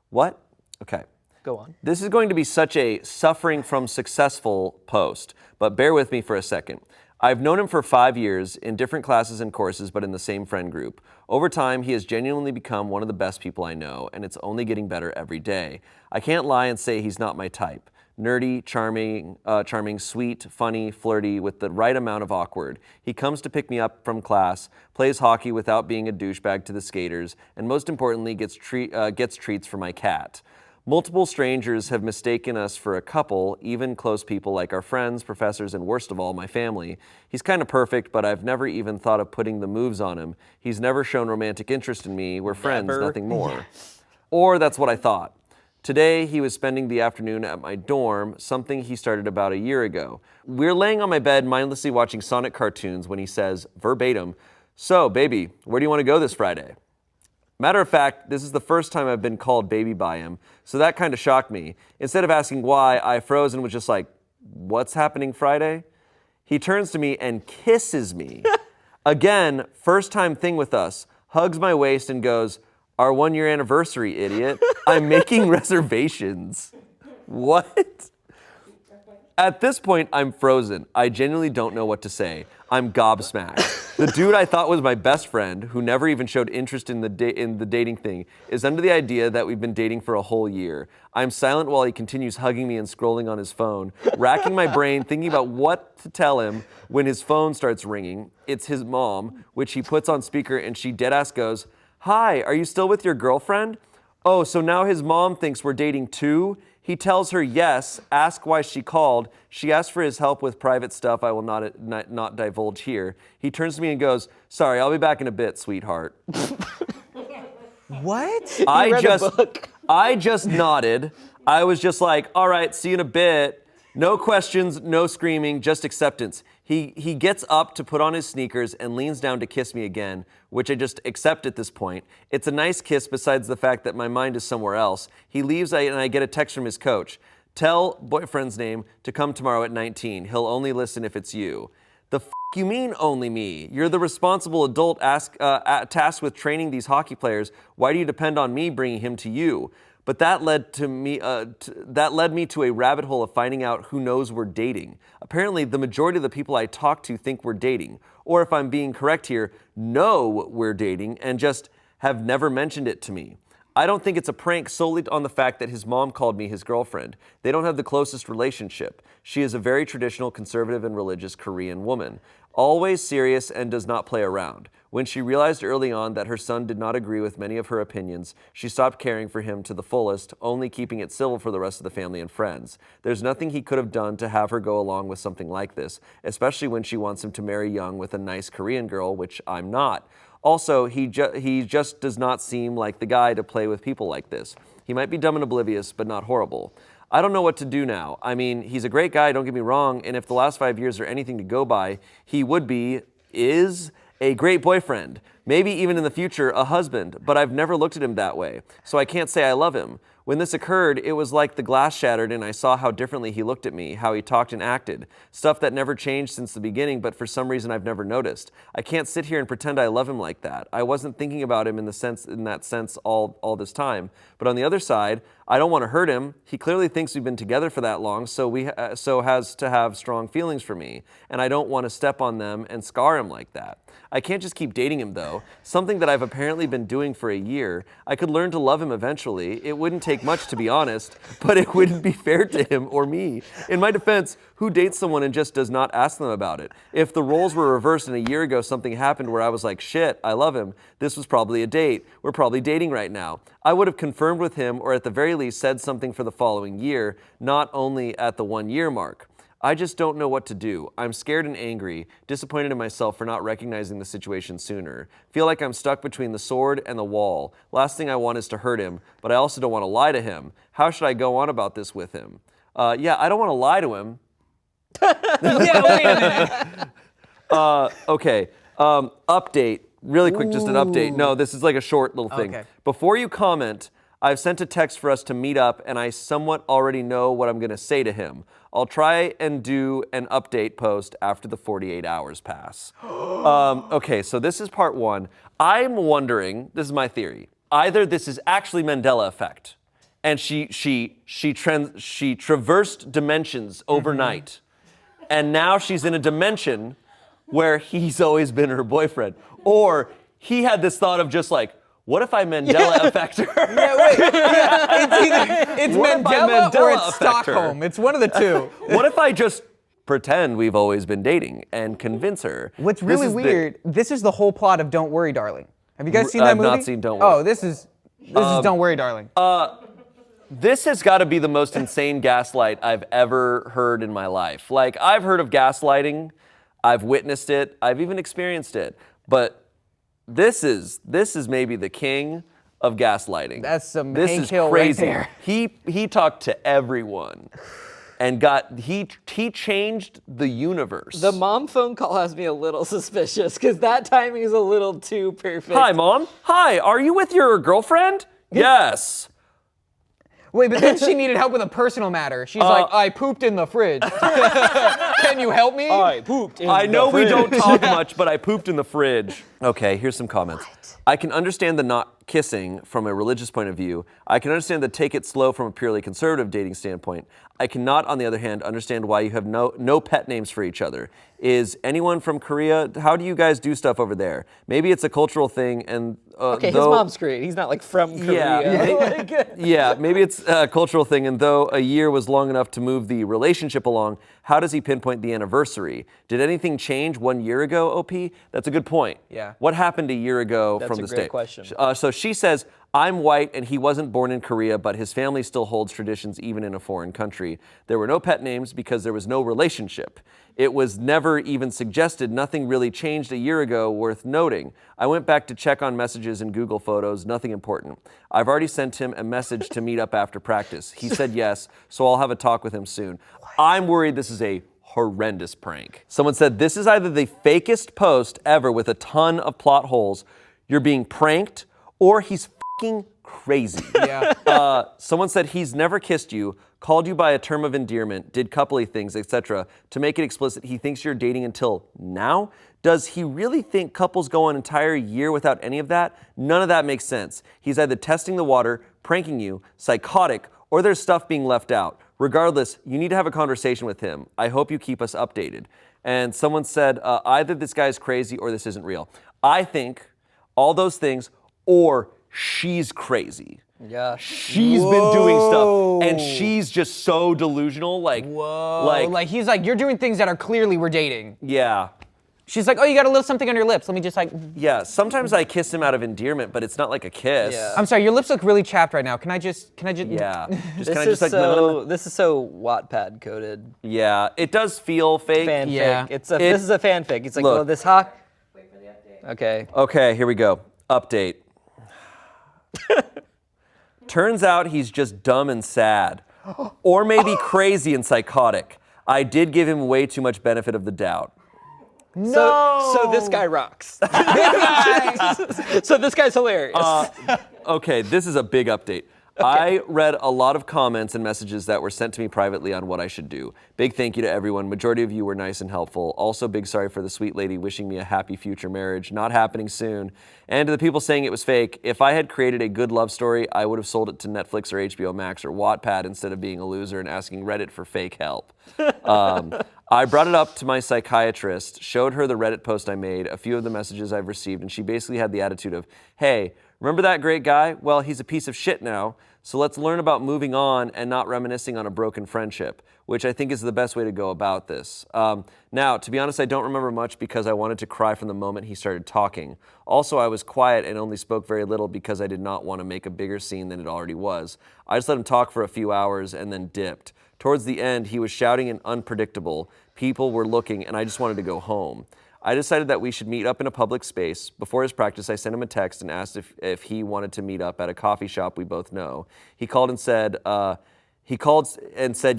A: What? Okay.
L: Go on.
A: This is going to be such a suffering from successful post, but bear with me for a second. I've known him for 5 years in different classes and courses, but in the same friend group. Over time, he has genuinely become one of the best people I know, and it's only getting better every day. I can't lie and say he's not my type. Nerdy, charming, sweet, funny, flirty, with the right amount of awkward. He comes to pick me up from class, plays hockey without being a douchebag to the skaters, and most importantly, gets treats for my cat. Multiple strangers have mistaken us for a couple, even close people like our friends, professors, and worst of all, my family. He's kind of perfect, but I've never even thought of putting the moves on him. He's never shown romantic interest in me. We're friends, nothing more. Or that's what I thought. Today, he was spending the afternoon at my dorm, something he started about a year ago. We're laying on my bed mindlessly watching Sonic cartoons when he says, verbatim, "So, baby, where do you want to go this Friday?" Matter of fact, this is the first time I've been called baby by him, so that kind of shocked me. Instead of asking why, I froze and was just like, what's happening Friday? He turns to me and kisses me. Again, first time thing with us, hugs my waist and goes, "Our 1-year anniversary, idiot. I'm making reservations." What? At this point, I'm frozen. I genuinely don't know what to say. I'm gobsmacked. The dude I thought was my best friend, who never even showed interest in the dating thing, is under the idea that we've been dating for a whole year. I'm silent while he continues hugging me and scrolling on his phone, racking my brain, thinking about what to tell him when his phone starts ringing. It's his mom, which he puts on speaker, and she deadass goes, "Hi, are you still with your girlfriend?" Oh, so now his mom thinks we're dating too? He tells her yes, ask why she called. She asked for his help with private stuff I will not divulge here. He turns to me and goes, "Sorry, I'll be back in a bit, sweetheart."
H: What?
A: I just nodded. I was just like, all right, see you in a bit. No questions, no screaming, just acceptance. He gets up to put on his sneakers and leans down to kiss me again, which I just accept at this point. It's a nice kiss besides the fact that my mind is somewhere else. He leaves and I get a text from his coach. Tell boyfriend's name to come tomorrow at 19. He'll only listen if it's you. The f*** you mean only me? You're the responsible adult tasked with training these hockey players. Why do you depend on me bringing him to you? But that led me to a rabbit hole of finding out who knows we're dating. Apparently, the majority of the people I talk to think we're dating, or if I'm being correct here, know we're dating and just have never mentioned it to me. I don't think it's a prank solely on the fact that his mom called me his girlfriend. They don't have the closest relationship. She is a very traditional, conservative, and religious Korean woman, always serious and does not play around. When she realized early on that her son did not agree with many of her opinions, she stopped caring for him to the fullest, only keeping it civil for the rest of the family and friends. There's nothing he could have done to have her go along with something like this, especially when she wants him to marry young with a nice Korean girl, which I'm not. Also, he just does not seem like the guy to play with people like this. He might be dumb and oblivious, but not horrible. I don't know what to do now. I mean, he's a great guy, don't get me wrong, and if the last 5 years are anything to go by, he is a great boyfriend, maybe even in the future a husband, but I've never looked at him that way, so I can't say I love him. When this occurred, it was like the glass shattered and I saw how differently he looked at me, how he talked and acted. Stuff that never changed since the beginning, but for some reason I've never noticed. I can't sit here and pretend I love him like that. I wasn't thinking about him in that sense all this time. But on the other side, I don't want to hurt him. He clearly thinks we've been together for that long, so has to have strong feelings for me. And I don't want to step on them and scar him like that. I can't just keep dating him though, something that I've apparently been doing for a year. I could learn to love him eventually. It wouldn't take much to be honest, but it wouldn't be fair to him or me. In my defense, who dates someone and just does not ask them about it? If the roles were reversed and a year ago something happened where I was like, shit, I love him, this was probably a date. We're probably dating right now. I would have confirmed with him or at the very least said something for the following year, not only at the 1 year mark. I just don't know what to do. I'm scared and angry, disappointed in myself for not recognizing the situation sooner. Feel like I'm stuck between the sword and the wall. Last thing I want is to hurt him, but I also don't want to lie to him. How should I go on about this with him? Yeah, I don't want to lie to him.
H: Yeah, wait a minute.
A: Okay, update. Really quick, just an update. No, this is like a short little thing.
H: Okay.
A: Before you comment, I've sent a text for us to meet up, and I somewhat already know what I'm going to say to him. I'll try and do an update post after the 48 hours pass. Okay, so this is part one. I'm wondering, this is my theory, either this is actually Mandela effect, and she traversed dimensions overnight, and now she's in a dimension where he's always been her boyfriend, or he had this thought of just like, what if I Mandela affect her?
H: Yeah, wait. Yeah, it's Mandela or it's
A: affect her?
H: Stockholm. It's one of the two.
A: What if I just pretend we've always been dating and convince her?
M: What's really weird, this is the whole plot of Don't Worry, Darling. Have you guys seen that movie?
A: I've not seen Don't Worry.
M: Oh, this is Don't Worry, Darling.
A: This has got to be the most insane gaslight I've ever heard in my life. Like, I've heard of gaslighting, I've witnessed it, I've even experienced it, but this is maybe the king of gaslighting.
M: That's some
A: this
M: Hank
A: is
M: Hill
A: crazy.
M: right there.
A: He talked to everyone, and he changed the universe.
H: The mom phone call has me a little suspicious because that timing is a little too perfect.
A: Hi, Mom. Hi, are you with your girlfriend? Yes.
M: Wait, but then she needed help with a personal matter. She's like, I pooped in the fridge. Can you help me?
H: I pooped in
A: I know
H: the fridge.
A: we don't talk much, but I pooped in the fridge. Okay, here's some comments. I can understand the not kissing from a religious point of view. I can understand the take it slow from a purely conservative dating standpoint. I cannot, on the other hand, understand why you have no pet names for each other. Is anyone from Korea? How do you guys do stuff over there? Maybe it's a cultural thing, and
H: okay, his mom's Korean. He's not like from Korea.
A: Yeah, maybe it's a cultural thing, and though a year was long enough to move the relationship along, how does he pinpoint the anniversary? Did anything change 1 year ago, OP? That's a good point.
H: Yeah.
A: What happened a year ago
H: That's
A: from
H: a
A: the
H: great
A: state?
H: question.
A: So she says, I'm white and he wasn't born in Korea, but his family still holds traditions even in a foreign country. There were no pet names because there was no relationship. It was never even suggested. Nothing really changed a year ago worth noting. I went back to check on messages and Google Photos, nothing important. I've already sent him a message to meet up after practice. He said yes, so I'll have a talk with him soon. I'm worried this is a horrendous prank. Someone said, this is either the fakest post ever with a ton of plot holes, you're being pranked, or he's f***ing crazy.
M: Yeah.
A: Someone said he's never kissed you, called you by a term of endearment, did coupley things, etc. To make it explicit, he thinks you're dating until now? Does he really think couples go an entire year without any of that? None of that makes sense. He's either testing the water, pranking you, psychotic, or there's stuff being left out. Regardless, you need to have a conversation with him. I hope you keep us updated. And someone said, either this guy's crazy or this isn't real. I think all those things, or she's crazy.
H: Yeah.
A: She's been doing stuff, and she's just so delusional. Like,
M: Like he's like, you're doing things that are clearly we're dating.
A: yeah.
M: She's like, oh, you got a little something on your lips. Let me just like.
A: Yeah, sometimes I kiss him out of endearment, but it's not like a kiss.
H: Yeah.
M: I'm sorry, your lips look really chapped right now. Can I just?
A: Yeah. Just,
H: This
A: can I
H: is
A: just like,
H: so this is so Wattpad coded.
A: yeah, it does feel fake.
H: Fanfic.
M: Yeah.
H: This is a fanfic. It's like,
A: Look.
H: oh, this hawk. Wait for the update. Okay.
A: Okay, here we go. Update. Turns out he's just dumb and sad. Or maybe crazy and psychotic. I did give him way too much benefit of the doubt.
H: So this guy rocks. So this guy's hilarious.
A: Okay, this is a big update. I read a lot of comments and messages that were sent to me privately on what I should do. Big thank you to everyone. Majority of you were nice and helpful. Also, big sorry for the sweet lady wishing me a happy future marriage, not happening soon. And to the people saying it was fake, if I had created a good love story, I would have sold it to Netflix or HBO Max or Wattpad instead of being a loser and asking Reddit for fake help. I brought it up to my psychiatrist, showed her the Reddit post I made, a few of the messages I've received, and she basically had the attitude of, hey, remember that great guy? Well, he's a piece of shit now, so let's learn about moving on and not reminiscing on a broken friendship, which I think is the best way to go about this. Now, to be honest, I don't remember much because I wanted to cry from the moment he started talking. Also, I was quiet and only spoke very little because I did not want to make a bigger scene than it already was. I just let him talk for a few hours and then dipped. Towards the end, he was shouting and unpredictable. People were looking, and I just wanted to go home. I decided that we should meet up in a public space. Before his practice, I sent him a text and asked if he wanted to meet up at a coffee shop we both know. He called and said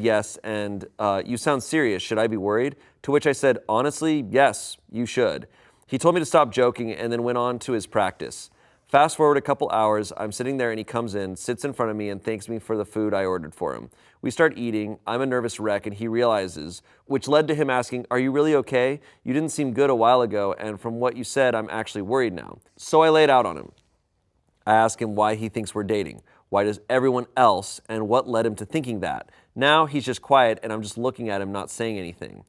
A: yes, and you sound serious. Should I be worried? To which I said, honestly, yes, you should. He told me to stop joking and then went on to his practice. Fast forward a couple hours, I'm sitting there and he comes in, sits in front of me and thanks me for the food I ordered for him. We start eating, I'm a nervous wreck and he realizes, which led to him asking, are you really okay? You didn't seem good a while ago and from what you said, I'm actually worried now. So I laid out on him. I asked him why he thinks we're dating. Why does everyone else and what led him to thinking that? Now he's just quiet and I'm just looking at him not saying anything.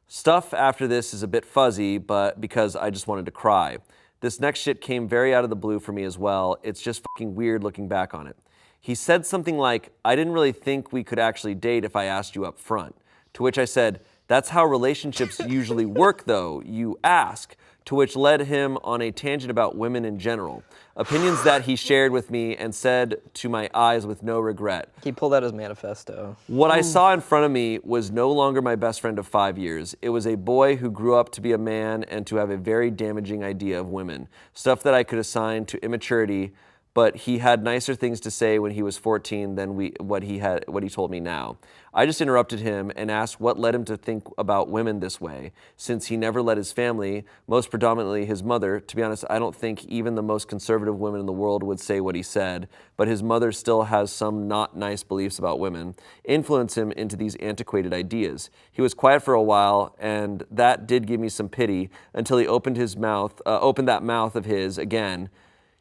A: Stuff after this is a bit fuzzy, but because I just wanted to cry. This next shit came very out of the blue for me as well. It's just fucking weird looking back on it. He said something like, I didn't really think we could actually date if I asked you up front. To which I said, that's how relationships usually work though, you ask. To which led him on a tangent about women in general. Opinions that he shared with me and said to my eyes with no regret.
H: He pulled out his manifesto.
A: What I saw in front of me was no longer my best friend of 5 years. It was a boy who grew up to be a man and to have a very damaging idea of women. Stuff that I could assign to immaturity, but he had nicer things to say when he was 14 than what he told me now. I just interrupted him and asked what led him to think about women this way, since he never let his family, most predominantly his mother, to be honest, I don't think even the most conservative women in the world would say what he said, but his mother still has some not nice beliefs about women, influence him into these antiquated ideas. He was quiet for a while, and that did give me some pity until he opened that mouth of his again.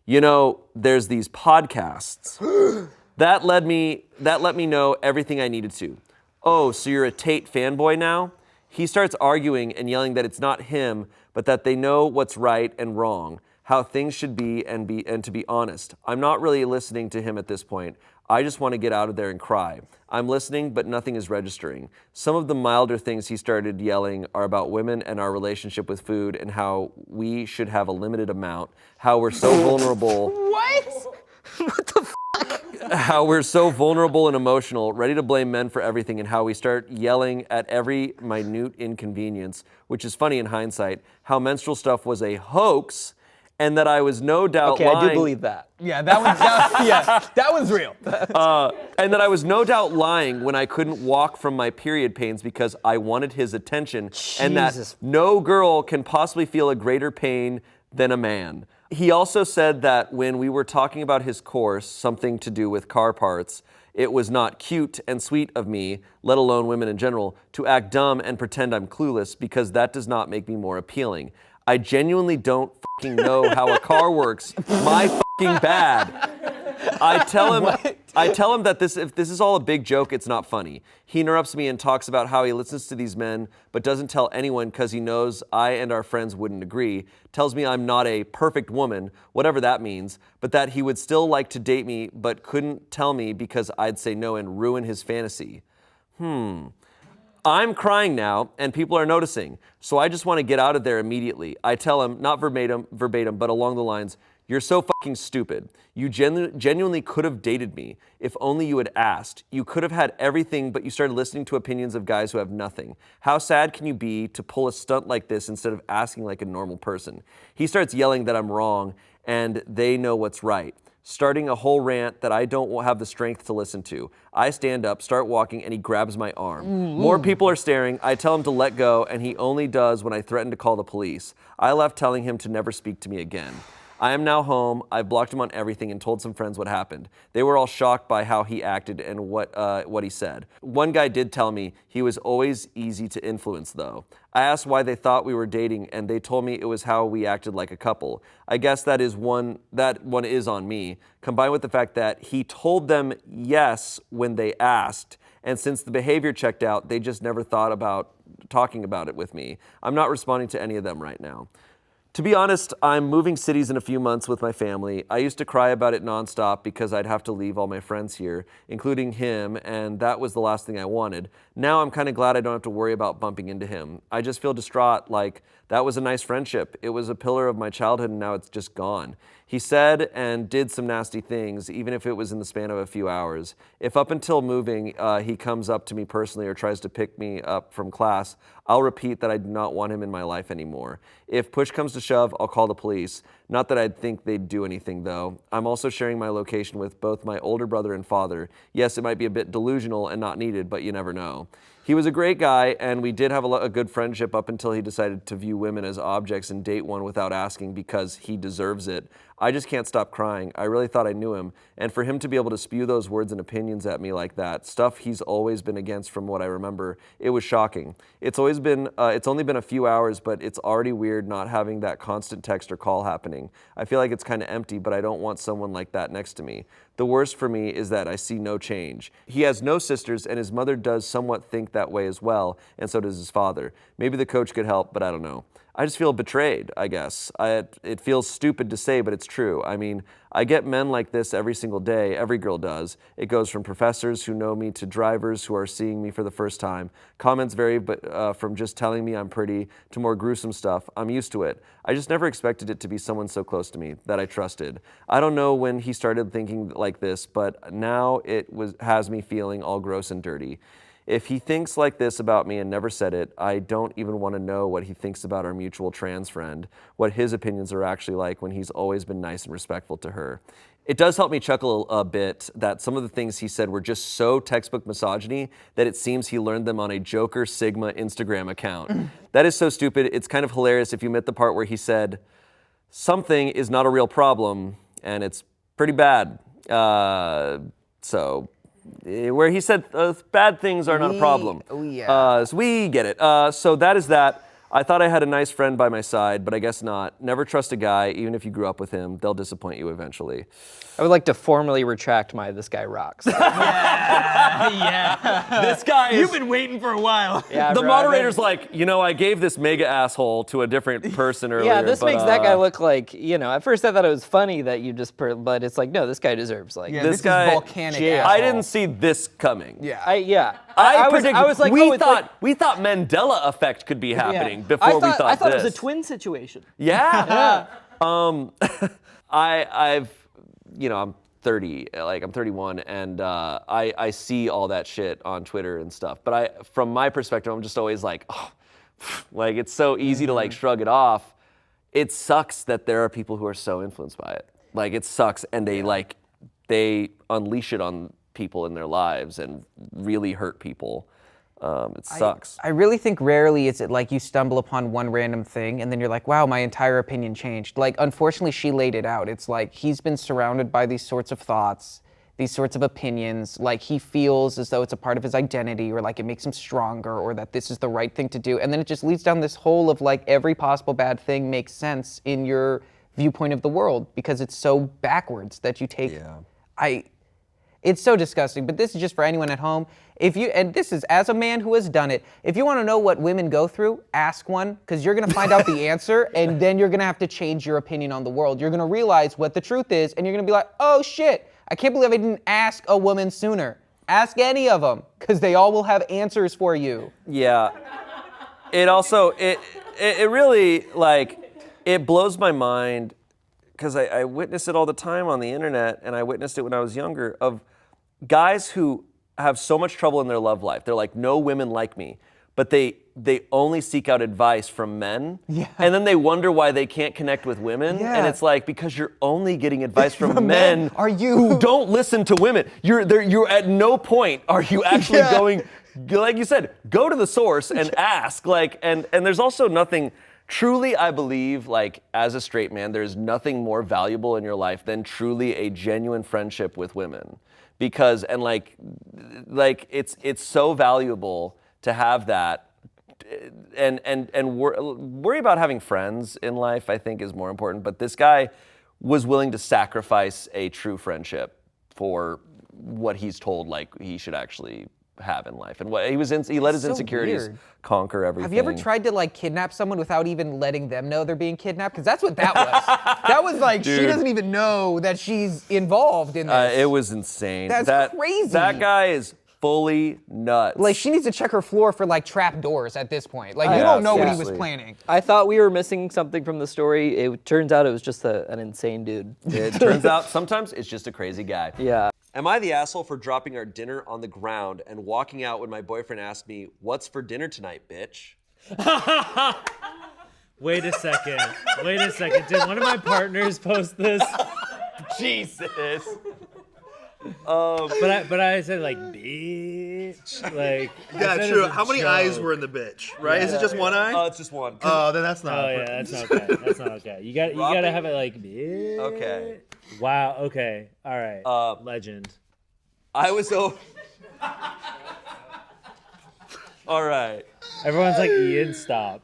A: You know, there's these podcasts. That let me know everything I needed to. Oh, so you're a Tate fanboy now? He starts arguing and yelling that it's not him, but that they know what's right and wrong, how things should be and to be honest. I'm not really listening to him at this point. I just want to get out of there and cry. I'm listening, but nothing is registering. Some of the milder things he started yelling are about women and our relationship with food and how we should have a limited amount, how we're so vulnerable.
M: What?
A: How we're so vulnerable and emotional, ready to blame men for everything, and how we start yelling at every minute inconvenience, which is funny in hindsight. How menstrual stuff was a hoax, and that I was no doubt
H: Okay,
A: lying.
H: I do believe that.
M: Yeah, that one's real.
A: And that I was no doubt lying when I couldn't walk from my period pains because I wanted his attention, and that
H: Jesus.
A: no girl can possibly feel a greater pain than a man. He also said that when we were talking about his course, something to do with car parts, it was not cute and sweet of me, let alone women in general, to act dumb and pretend I'm clueless, because that does not make me more appealing. I genuinely don't fucking know how a car works. My fucking bad. I tell him that if this is all a big joke, it's not funny. He interrupts me and talks about how he listens to these men but doesn't tell anyone because he knows I and our friends wouldn't agree. Tells me I'm not a perfect woman, whatever that means, but that he would still like to date me but couldn't tell me because I'd say no and ruin his fantasy. I'm crying now, and people are noticing, so I just want to get out of there immediately. I tell him, not verbatim, but along the lines, you're so fucking stupid. You genuinely could have dated me if only you had asked. You could have had everything, but you started listening to opinions of guys who have nothing. How sad can you be to pull a stunt like this instead of asking like a normal person? He starts yelling that I'm wrong, and they know what's right, starting a whole rant that I don't have the strength to listen to. I stand up, start walking, and he grabs my arm. More people are staring. I tell him to let go, and he only does when I threaten to call the police. I left telling him to never speak to me again. I am now home. I've blocked him on everything and told some friends what happened. They were all shocked by how he acted and what he said. One guy did tell me he was always easy to influence, though. I asked why they thought we were dating, and they told me it was how we acted like a couple. I guess that one is on me, combined with the fact that he told them yes when they asked, and since the behavior checked out, they just never thought about talking about it with me. I'm not responding to any of them right now. To be honest, I'm moving cities in a few months with my family. I used to cry about it nonstop because I'd have to leave all my friends here, including him, and that was the last thing I wanted. Now I'm kind of glad I don't have to worry about bumping into him. I just feel distraught, like that was a nice friendship. It was a pillar of my childhood, and now it's just gone. He said and did some nasty things, even if it was in the span of a few hours. If up until moving, he comes up to me personally or tries to pick me up from class, I'll repeat that I do not want him in my life anymore. If push comes to shove, I'll call the police. Not that I'd think they'd do anything, though. I'm also sharing my location with both my older brother and father. Yes, it might be a bit delusional and not needed, but you never know. He was a great guy, and we did have a good friendship up until he decided to view women as objects and date one without asking because he deserves it. I just can't stop crying. I really thought I knew him, and for him to be able to spew those words and opinions at me like that, stuff he's always been against from what I remember, it was shocking. It's only been a few hours, but it's already weird not having that constant text or call happening. I feel like it's kind of empty, but I don't want someone like that next to me. The worst for me is that I see no change. He has no sisters, and his mother does somewhat think that way as well, and so does his father. Maybe the coach could help, but I don't know. I just feel betrayed, I guess. It feels stupid to say, but it's true. I mean, I get men like this every single day. Every girl does. It goes from professors who know me to drivers who are seeing me for the first time. Comments vary, but from just telling me I'm pretty to more gruesome stuff. I'm used to it. I just never expected it to be someone so close to me that I trusted. I don't know when he started thinking like this, but now has me feeling all gross and dirty. If he thinks like this about me and never said it, I don't even want to know what he thinks about our mutual trans friend, what his opinions are actually like when he's always been nice and respectful to her. It does help me chuckle a bit that some of the things he said were just so textbook misogyny that it seems he learned them on a Joker Sigma Instagram account. That is so stupid. It's kind of hilarious if you admit the part where he said, something is not a real problem, and it's pretty bad. Where he said bad things are not a problem. So we get it. So that is that. I thought I had a nice friend by my side, but I guess not. Never trust a guy, even if you grew up with him. They'll disappoint you eventually.
H: I would like to formally retract my "this guy rocks."
B: Yeah.
A: This guy is...
B: You've been waiting for a while.
H: Yeah,
A: the
H: bro,
A: moderator's like, I gave this mega asshole to a different person earlier.
H: Yeah, this makes that guy look like, at first I thought it was funny that you just, but it's like, no, this guy deserves
A: this guy,
M: is volcanic asshole.
A: I didn't see this coming.
M: Yeah.
H: I was like,
A: we thought Mandela effect could be happening before we thought
H: I thought
A: this.
H: it was a twin situation.
A: Yeah. I'm 30, like I'm 31, and I see all that shit on Twitter and stuff. But from my perspective, I'm just always like, oh, like it's so easy to like shrug it off. It sucks that there are people who are so influenced by it. Like it sucks, and they unleash it on people in their lives and really hurt people. It sucks.
M: I really think rarely is it like you stumble upon one random thing and then you're like, wow, my entire opinion changed. Like, unfortunately, she laid it out. It's like he's been surrounded by these sorts of thoughts, these sorts of opinions. Like, he feels as though it's a part of his identity, or like it makes him stronger, or that this is the right thing to do. And then it just leads down this hole of like every possible bad thing makes sense in your viewpoint of the world because it's so backwards that you take. It's so disgusting, but this is just for anyone at home. And this is as a man who has done it, if you want to know what women go through, ask one, because you're going to find out the answer, and then you're going to have to change your opinion on the world. You're going to realize what the truth is, and you're going to be like, oh shit, I can't believe I didn't ask a woman sooner. Ask any of them, because they all will have answers for you.
A: Yeah. It also, it really, like, it blows my mind, because I witness it all the time on the internet, and I witnessed it when I was younger, of guys who have so much trouble in their love life. They're like, no women like me. But they only seek out advice from men. Yeah. And then they wonder why they can't connect with women. Yeah. And it's like, because you're only getting advice from men who don't listen to women. You're at no point are you actually going, like you said, go to the source and ask. Like, and there's also nothing, truly, I believe, like, as a straight man, there's nothing more valuable in your life than truly a genuine friendship with women. Because, and like it's so valuable to have that, and worry about having friends in life, I think, is more important. But this guy was willing to sacrifice a true friendship for what he's told, like, he should actually have in life, and what he let his insecurities conquer everything.
M: Have you ever tried to like kidnap someone without even letting them know they're being kidnapped? Because that's what that was. That was like, dude, she doesn't even know that she's involved in this.
A: It was insane.
M: That's crazy.
A: That guy is fully nuts.
M: Like, she needs to check her floor for like trap doors at this point. Like, you don't know what he was planning.
H: I thought we were missing something from the story. It turns out it was just an insane dude.
A: It turns out sometimes it's just a crazy guy.
H: Yeah.
A: Am I the asshole for dropping our dinner on the ground and walking out when my boyfriend asked me, "What's for dinner tonight, bitch?"
I: Wait a second. Did one of my partners post this?
A: Jesus.
I: But I said like bitch, like
N: yeah, true. How many eyes were in the bitch? Right?
A: Yeah.
N: Is it just one eye?
A: Oh, it's just one.
N: Oh, then that's not.
I: Oh yeah, that's not okay. That's not okay. You gotta have it like bitch.
A: Okay.
I: Wow. Okay. All right. Legend.
A: I was so. All right.
I: Everyone's like, Ian, stop.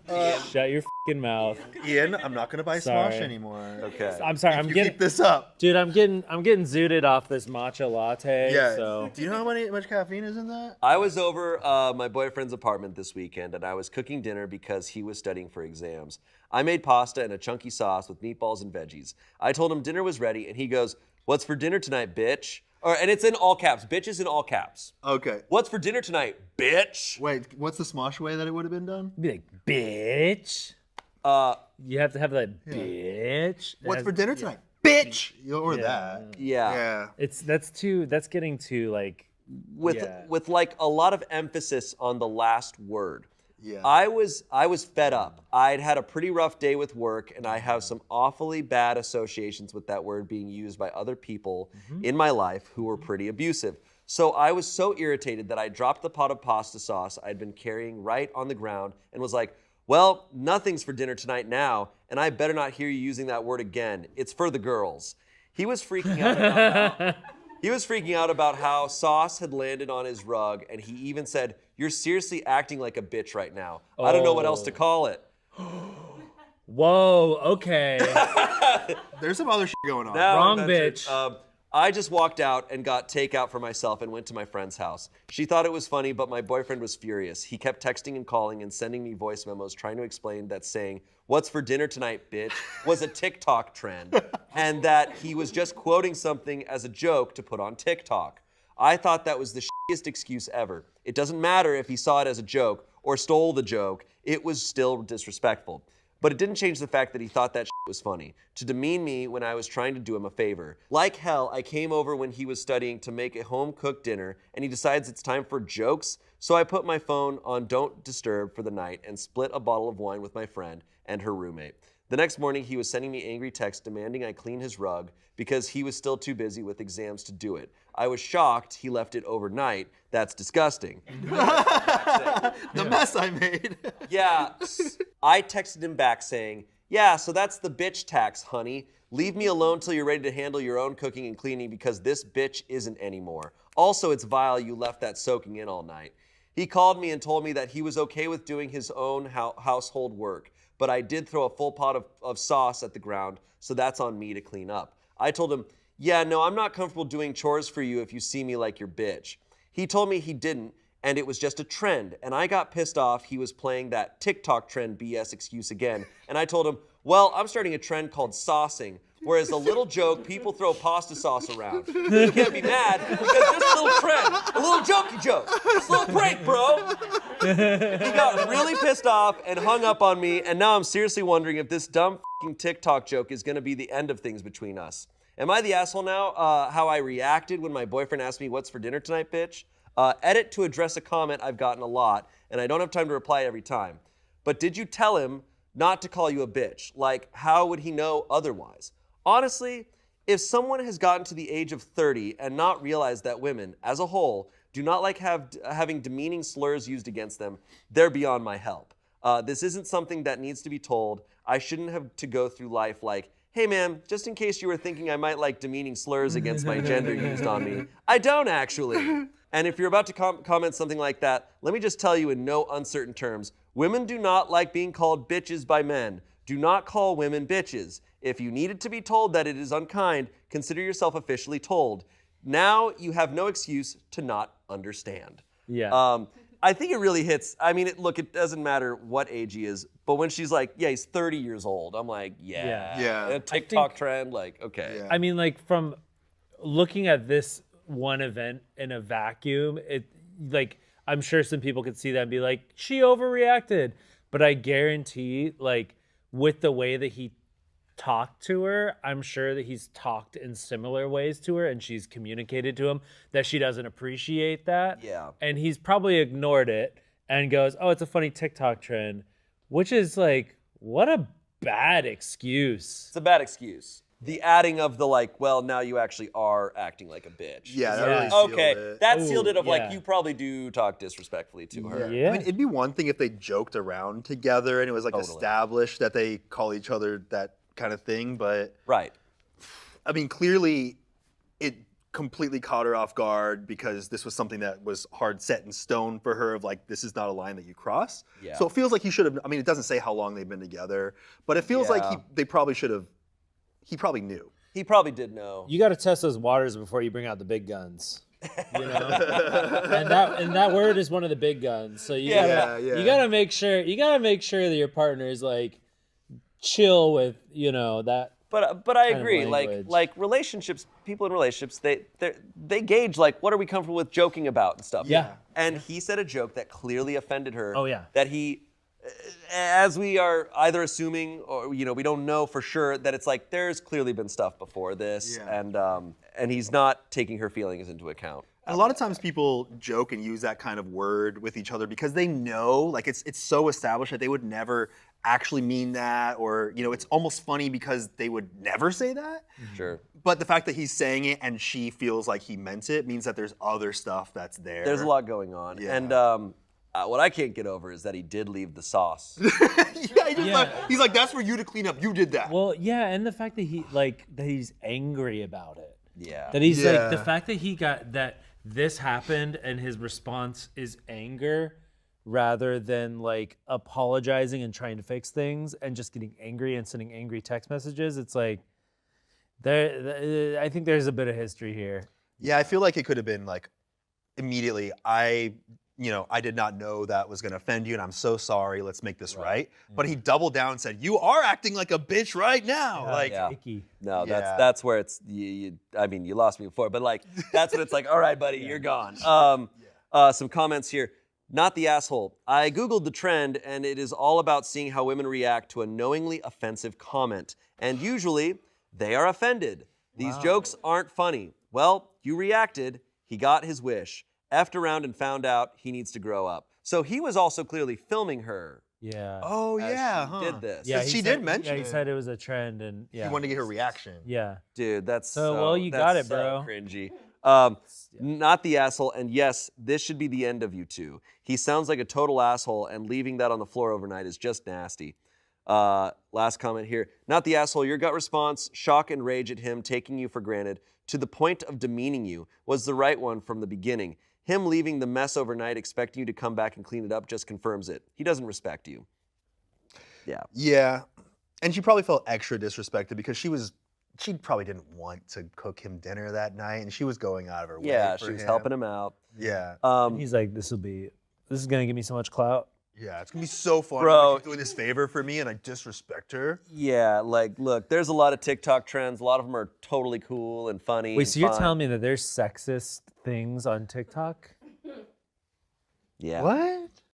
I: Shut your fucking mouth.
N: Ian, I'm not gonna buy Smosh anymore.
A: Okay.
I: I'm sorry. I'm getting
N: keep this up,
I: dude. I'm getting zooted off this matcha latte.
N: Yeah.
I: So.
N: Do you know how much caffeine is in that?
A: I was over my boyfriend's apartment this weekend, and I was cooking dinner because he was studying for exams. I made pasta and a chunky sauce with meatballs and veggies. I told him dinner was ready, and he goes, "What's for dinner tonight, bitch?" And it's in all caps. Bitch is in all caps.
N: Okay.
A: What's for dinner tonight, bitch?
N: Wait, what's the Smosh way that it would have been done?
I: Be like, bitch. You have to have that bitch.
N: What's for dinner tonight, bitch? Or that.
A: Yeah.
I: That's getting too like.
A: With like a lot of emphasis on the last word.
N: Yeah.
A: I was fed up. I'd had a pretty rough day with work, and I have some awfully bad associations with that word being used by other people in my life who were pretty abusive. So I was so irritated that I dropped the pot of pasta sauce I'd been carrying right on the ground and was like, "Well, nothing's for dinner tonight now, and I better not hear you using that word again. It's for the girls." He was freaking out about how sauce had landed on his rug, and he even said, "You're seriously acting like a bitch right now. I don't know what else to call it."
I: Whoa, okay.
N: There's some other shit going on.
I: Wrong bitch.
A: I just walked out and got takeout for myself and went to my friend's house. She thought it was funny, but my boyfriend was furious. He kept texting and calling and sending me voice memos trying to explain that saying, "What's for dinner tonight, bitch?" was a TikTok trend, and that he was just quoting something as a joke to put on TikTok. I thought that was the shittiest excuse ever. It doesn't matter if he saw it as a joke or stole the joke. It was still disrespectful. But it didn't change the fact that he thought that shit was funny, to demean me when I was trying to do him a favor. Like hell, I came over when he was studying to make a home-cooked dinner, and he decides it's time for jokes, so I put my phone on Don't Disturb for the night and split a bottle of wine with my friend and her roommate. The next morning, he was sending me angry texts demanding I clean his rug because he was still too busy with exams to do it. I was shocked he left it overnight. That's disgusting.
N: The mess I made.
A: Yeah, I texted him back saying, yeah, so that's the bitch tax, honey. Leave me alone till you're ready to handle your own cooking and cleaning because this bitch isn't anymore. Also, it's vile you left that soaking in all night. He called me and told me that he was okay with doing his own household work, but I did throw a full pot of sauce at the ground, so that's on me to clean up. I told him, yeah, no, I'm not comfortable doing chores for you if you see me like your bitch. He told me he didn't, and it was just a trend, and I got pissed off he was playing that TikTok trend BS excuse again, and I told him, well, I'm starting a trend called saucing, where as a little joke, people throw pasta sauce around. You can't be mad because there's a little trend, a little jokey joke, it's a little prank, bro. He got really pissed off and hung up on me, and now I'm seriously wondering if this dumb f***ing TikTok joke is gonna be the end of things between us. Am I the asshole now? How I reacted when my boyfriend asked me what's for dinner tonight, bitch? Edit to address a comment I've gotten a lot, and I don't have time to reply every time. But did you tell him not to call you a bitch? Like, how would he know otherwise? Honestly, if someone has gotten to the age of 30 and not realized that women, as a whole, do not like having demeaning slurs used against them, they're beyond my help. This isn't something that needs to be told. I shouldn't have to go through life like, hey man, just in case you were thinking I might like demeaning slurs against my gender used on me, I don't actually. And if you're about to comment something like that, let me just tell you in no uncertain terms, women do not like being called bitches by men. Do not call women bitches. If you needed to be told that it is unkind, consider yourself officially told. Now you have no excuse to not understand.
I: Yeah.
A: I think it really hits. I mean, look, it doesn't matter what age he is, but when she's like, yeah, he's 30 years old, I'm like, yeah. A TikTok trend, like, okay.
I: I mean, like, from looking at this one event in a vacuum, it, like, I'm sure some people could see that and be like, she overreacted. But I guarantee, like, with the way that he talked to her, I'm sure that he's talked in similar ways to her and she's communicated to him that she doesn't appreciate that.
A: Yeah.
I: And he's probably ignored it and goes, oh, it's a funny TikTok trend, which is like, what a bad excuse.
A: It's a bad excuse. The adding of the like, well, now you actually are acting like a bitch.
N: Yeah, that really sealed it.
A: That sealed it of
I: yeah.
A: like, you probably do talk disrespectfully to her.
I: Yeah.
N: I mean, it'd be one thing if they joked around together and it was like established that they call each other that kind of thing, but
A: right.
N: I mean, clearly it completely caught her off guard because this was something that was hard set in stone for her of like, this is not a line that you cross.
A: Yeah.
N: So it feels like he should have, I mean, it doesn't say how long they've been together, but it feels like they probably should have, he probably knew.
A: He probably did know.
I: You got to test those waters before you bring out the big guns. You know, and that word is one of the big guns. So you gotta make sure that your partner is like chill with that.
A: But I agree. Like relationships, people in relationships, they gauge like what are we comfortable with joking about and stuff.
I: Yeah.
A: And he said a joke that clearly offended her.
I: Oh yeah.
A: That he, as we are either assuming or we don't know for sure that it's like there's clearly been stuff before this, and he's not taking her feelings into account.
N: A lot of times people joke and use that kind of word with each other because they know, like it's so established that they would never actually mean that, or it's almost funny because they would never say that.
A: Sure.
N: But the fact that he's saying it and she feels like he meant it means that there's other stuff that's there.
A: There's a lot going on. Yeah. And what I can't get over is that he did leave the sauce.
N: He's like, that's for you to clean up. You did that.
I: Well, yeah, and the fact that he's angry about it.
A: Yeah.
I: That he's like, the fact that he got that this happened and his response is anger rather than like apologizing and trying to fix things and just getting angry and sending angry text messages. It's like, I think there's a bit of history here.
N: Yeah, I feel like it could have been like immediately, I did not know that was going to offend you, and I'm so sorry. Let's make this right. But he doubled down and said, "You are acting like a bitch right now."
I: Icky.
A: No, that's where it's. I mean, you lost me before, but like that's when it's like, all right, buddy, you're gone. Some comments here. Not the asshole. I Googled the trend, and it is all about seeing how women react to a knowingly offensive comment. And usually, they are offended. These jokes aren't funny. Well, you reacted. He got his wish. Effed around and found out he needs to grow up. So he was also clearly filming her.
I: Yeah.
N: Oh
A: as
N: yeah,
A: she
N: huh?
A: did this.
I: Yeah,
N: she
I: he
N: did
I: said-
N: mention
I: Yeah, he
N: it.
I: said it was a trend, and
N: He
I: yeah.
N: wanted to get her reaction.
I: Yeah.
A: Dude, that's
I: So,
A: so,
I: well, you
A: that's
I: got it,
A: so
I: bro.
A: cringy. Not the asshole, and yes, this should be the end of you two. He sounds like a total asshole, and leaving that on the floor overnight is just nasty. Last comment here. Not the asshole. Your gut response, shock and rage at him taking you for granted to the point of demeaning you, was the right one from the beginning. Him leaving the mess overnight, expecting you to come back and clean it up, just confirms it. He doesn't respect you. Yeah.
N: Yeah, and she probably felt extra disrespected because she probably didn't want to cook him dinner that night, and she was going out of her way.
A: Yeah,
N: for
A: she was
N: him.
A: helping him out.
N: Yeah.
I: And he's like, this is gonna give me so much clout.
N: Yeah, it's gonna be so fun.
A: Bro.
N: She's doing this favor for me, and I disrespect her.
A: Yeah, like, look, there's a lot of TikTok trends. A lot of them are totally cool and funny.
I: Wait,
A: and
I: so you're
A: fun.
I: telling me that there's sexist things on TikTok?
A: Yeah.
N: What?